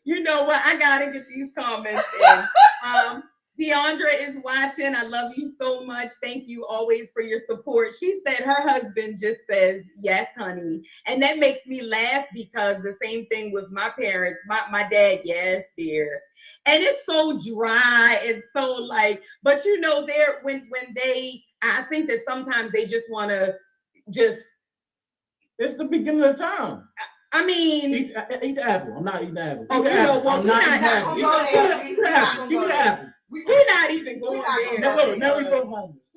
You know what? I gotta get these comments in. Deandra is watching. I love you so much. Thank you always for your support. She said her husband just says, yes, honey. And that makes me laugh because the same thing with my parents. My dad, yes, dear. And it's so dry and so like, but you know, they're when I think that sometimes they just want to just. It's the beginning of time. I mean, eat the apple. I'm not eating the apple. Oh, you know what? I'm not eating the apple. Eat the apple. Give me the apple. We're not even going there. Now we both homeless.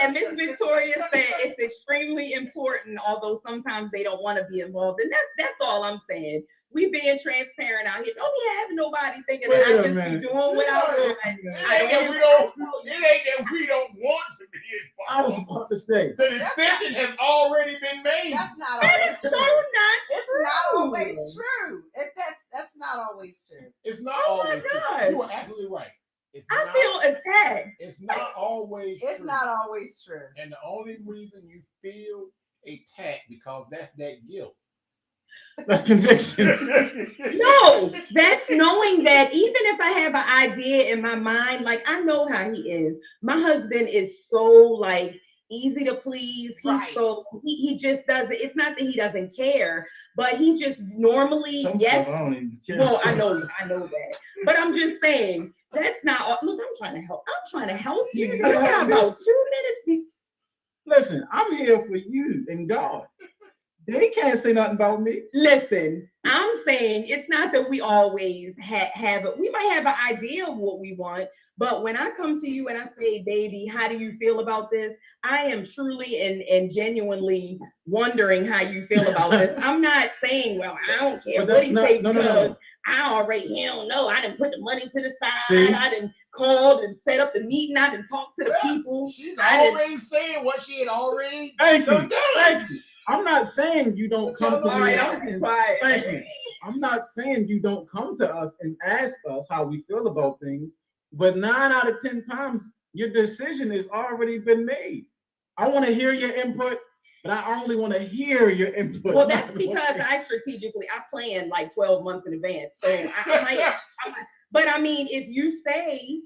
And Miss Victoria said it's extremely important, although sometimes they don't want to be involved. And that's all I'm saying. We being transparent out here. Don't be having nobody thinking that I just be doing what I want. It ain't that we don't want to be involved. I was about to say the decision has already been made. That's not that always is true. so not true. It's not always true. That's not always true. It's not Oh my always God. true. You are absolutely right. I feel attacked. It's not always It's true. not always true. And the only reason you feel attacked because that's that guilt. That's conviction. No, that's knowing that even if I have an idea in my mind, like I know how he is. My husband is so like easy to please. He's Right. so he just doesn't. It's not that he doesn't care, but he just normally yes. I don't even care. Well, I know that, but I'm just saying that's not. Look, I'm trying to help. I'm trying to help you. You got about 2 minutes. Listen, I'm here for you and God. They can't say nothing about me. Listen, I'm saying it's not that we always have it. We might have an idea of what we want, but when I come to you and I say, baby, how do you feel about this? I am truly and genuinely wondering how you feel about this. I'm not saying, well, I don't care what he say because I already, he don't know. I didn't put the money to the side. See? I didn't called and set up the meeting. I didn't talk to the people. She's already saying what she had already Thank done. you. Thank you. I'm not saying you don't come to me. Thank you. I'm not saying you don't come to us and ask us how we feel about things, but 9 out of 10 times your decision has already been made. I want to hear your input, but I only want to hear your input. Well, that's because I plan like 12 months in advance. So I might, but I mean, if you say,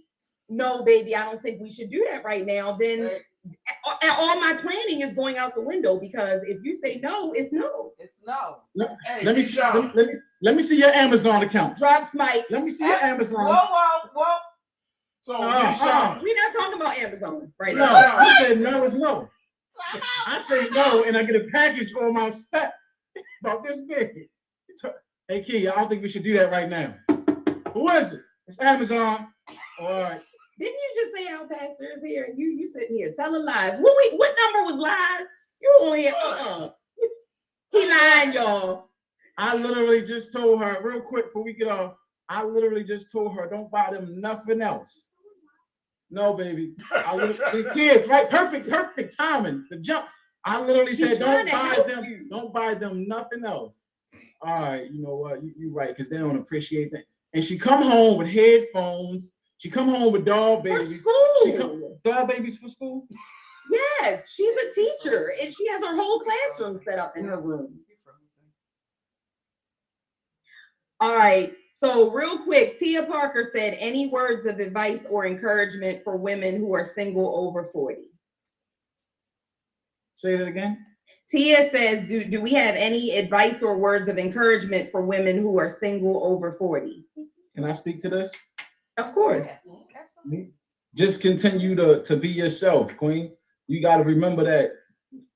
no, baby, I don't think we should do that right now, then all my planning is going out the window, because if you say no, it's no. It's no. Let me see your Amazon account. Drops Mike. Let me see your Amazon. Whoa. So we're not talking about Amazon right now. I said no is no. I say no, and I get a package on my step about this big. Hey, Key, I don't think we should do that right now. Who is it? It's Amazon. All right. Didn't you just say our pastor is here and you sitting here telling lies? What number was lies? You on here? He lying, y'all. I literally just told her real quick before we get off. I literally just told her don't buy them nothing else. No, baby. The kids, right? Perfect timing. The jump. I literally said don't buy them nothing else. All right, you know what? You're right, because they don't appreciate that. And she come home with headphones. She come home with doll babies. For school. Doll babies for school? Yes, she's a teacher and she has her whole classroom set up in her room. All right, So real quick, Tia Parker said, any words of advice or encouragement for women who are single over 40? Say that again. Tia says, do we have any advice or words of encouragement for women who are single over 40? Can I speak to this? Of course. Yeah, absolutely. Just continue to be yourself, Queen. You got to remember that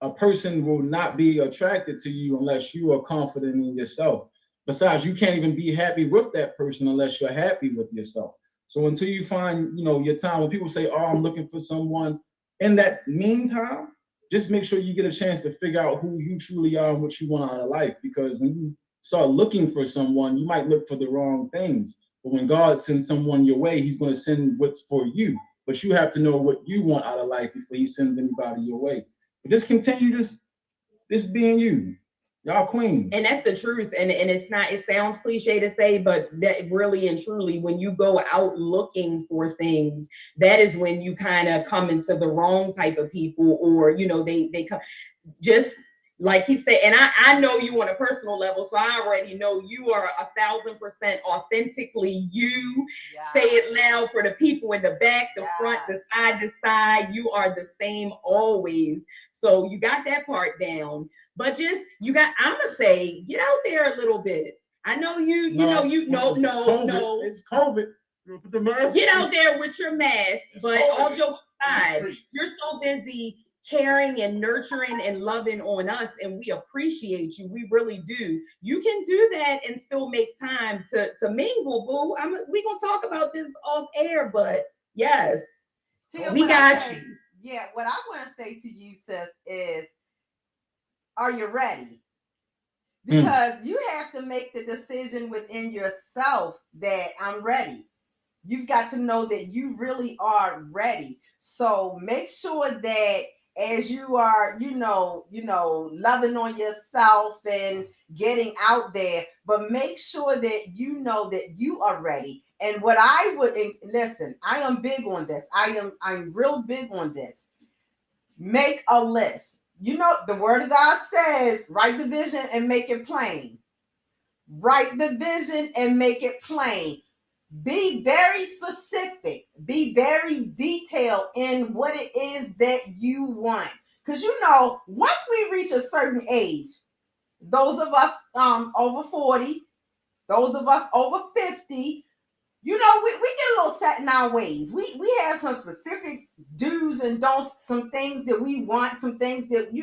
a person will not be attracted to you unless you are confident in yourself. Besides, you can't even be happy with that person unless you're happy with yourself. So until you find, your time, when people say, oh, I'm looking for someone, in that meantime, just make sure you get a chance to figure out who you truly are and what you want out of life. Because when you start looking for someone, you might look for the wrong things. But when God sends someone your way, he's going to send what's for you. But you have to know what you want out of life before he sends anybody your way. But just continue just being you. Y'all queens. And that's the truth. And it's not, it sounds cliche to say, but that really and truly, when you go out looking for things, that is when you kind of come into the wrong type of people, or, they come just like he said. And I know you on a personal level, so I already know you are 1,000% authentically you. Yes. Say it loud for the people in the back, the front, the side. You are the same always. So you got that part down. But I'm gonna say, get out there a little bit. I know It's COVID. Get out there with your mask, but all jokes aside, you're so busy caring and nurturing and loving on us, and we appreciate you. We really do. You can do that and still make time to mingle, boo. We're gonna talk about this off air, but yes, Tia, we got you. Yeah, what I want to say to you, sis, is, are you ready? Because you have to make the decision within yourself that I'm ready. You've got to know that you really are ready. So make sure that as you are, loving on yourself and getting out there, but make sure that you know that you are ready. And what I would listen, I am big on this. I'm real big on this. Make a list. The word of God says, write the vision and make it plain. Write the vision and make it plain. Be very specific. Be very detailed in what it is that you want. Because once we reach a certain age, those of us over 40, those of us over 50, we get a little set in our ways. We have some specific do's and don'ts, some things that we want, some things that,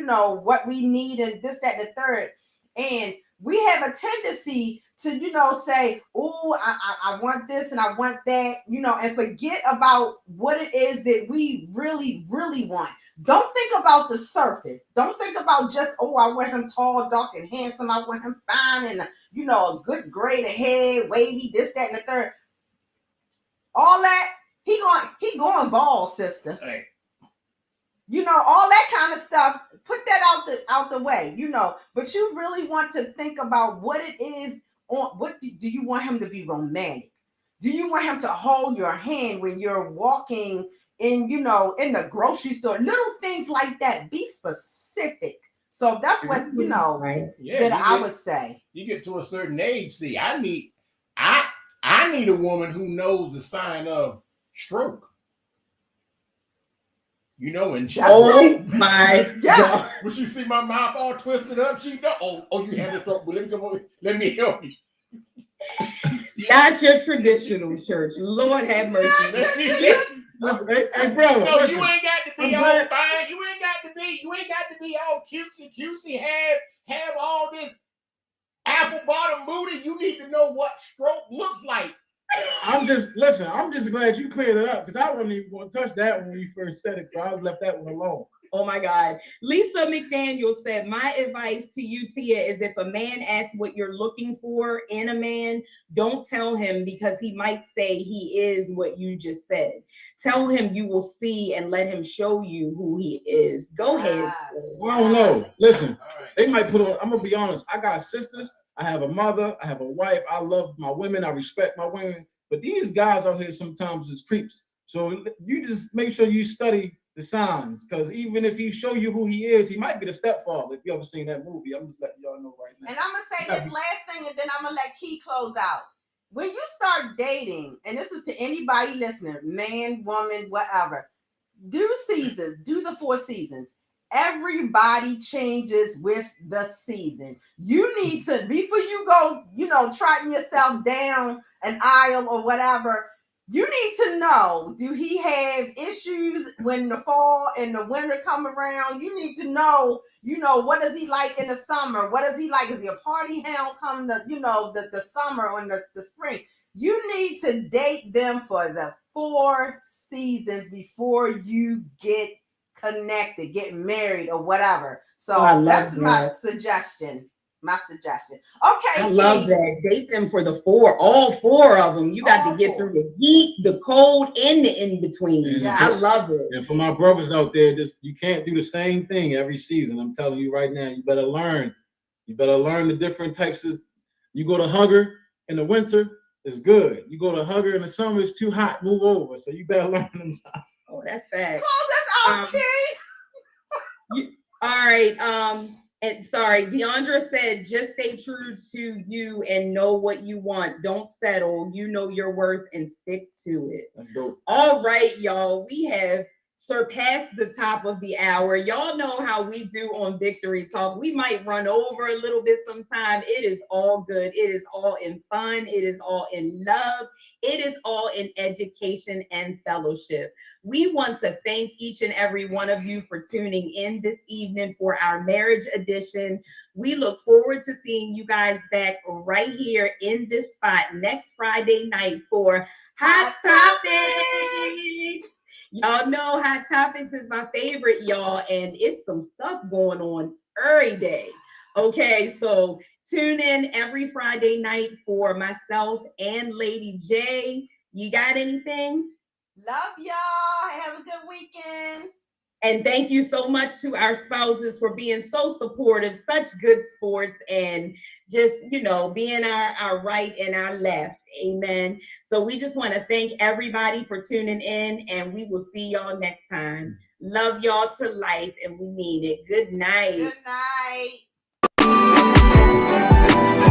what we need, and this, that, and the third. And we have a tendency to, say, oh, I want this and I want that, and forget about what it is that we really, really want. Don't think about the surface. Don't think about just, oh, I want him tall, dark, and handsome. I want him fine and, a good grade of hair, wavy, this, that, and the third. All that, he going bald, sister. Hey. All that kind of stuff, put that out the way, but you really want to think about what it is. What do you want him to be romantic? Do you want him to hold your hand when you're walking in, in the grocery store? Little things like that. Be specific. So that's what, right. That I would say. You get to a certain age, see, I need a woman who knows the sign of stroke. And my God. When she see my mouth all twisted up, she know, oh, you have a stroke. Well, let me come over. Let me help you. Not your traditional church. Lord have mercy. Hey, brother. No, you ain't got to be all fine. You ain't got to be all cutesy. Have all this apple bottom booty. You need to know what stroke looks like. I'm just glad you cleared it up, because I wasn't even going to touch that one when you first said it, because I was left that one alone. Oh my God. Lisa McDaniel said, my advice to you, Tia, is if a man asks what you're looking for in a man, don't tell him, because he might say he is what you just said. Tell him you will see and let him show you who he is. Go ahead. I don't know. Listen, they might put on, I'm going to be honest. I got sisters. I have a mother, I have a wife, I love my women, I respect my women, but these guys out here sometimes is creeps. So you just make sure you study the signs, because even if he show you who he is, he might be the stepfather. If you ever seen that movie, I'm just letting y'all know right now. And I'm going to say this last thing, and then I'm going to let Key close out. when you start dating, and this is to anybody listening, man, woman, whatever, do seasons, do the 4 seasons. Everybody changes with the season. You need to, before you go, trotting yourself down an aisle or whatever, you need to know, do he have issues when the fall and the winter come around? You need to know, what does he like in the summer? What does he like? Is he a party hound come the summer or the spring? You need to date them for the 4 seasons before you get connected, get married or whatever. So that's my suggestion. Okay. I love that. Date them for all 4 of them. You got to get through the heat, the cold, and the in between. Yeah. I love it. And for my brothers out there, you can't do the same thing every season. I'm telling you right now, you better learn. You better learn the different types of. You go to Hunger in the winter, it's good. You go to Hunger in the summer, it's too hot. Move over. So you better learn them. Oh, that's bad. Close us out, All right. And sorry, Deandra said, just stay true to you and know what you want. Don't settle. You know your worth and stick to it. That's dope. All right, y'all. We have surpassed the top of the hour. Y'all know how we do on Victory Talk. We might run over a little bit sometime. It is all good. It is all in fun. It is all in love. It is all in education and fellowship. We want to thank each and every one of you for tuning in this evening for our marriage edition. We look forward to seeing you guys back right here in this spot next Friday night for Hot Topics. Y'all know Hot Topics is my favorite, y'all, and it's some stuff going on every day. Okay, so tune in every Friday night for myself and Lady J. You got anything? Love y'all. Have a good weekend. And thank you so much to our spouses for being so supportive, such good sports, and just, being our right and our left. Amen. So we just want to thank everybody for tuning in, and we will see y'all next time. Love y'all to life, and we mean it. Good night. Good night.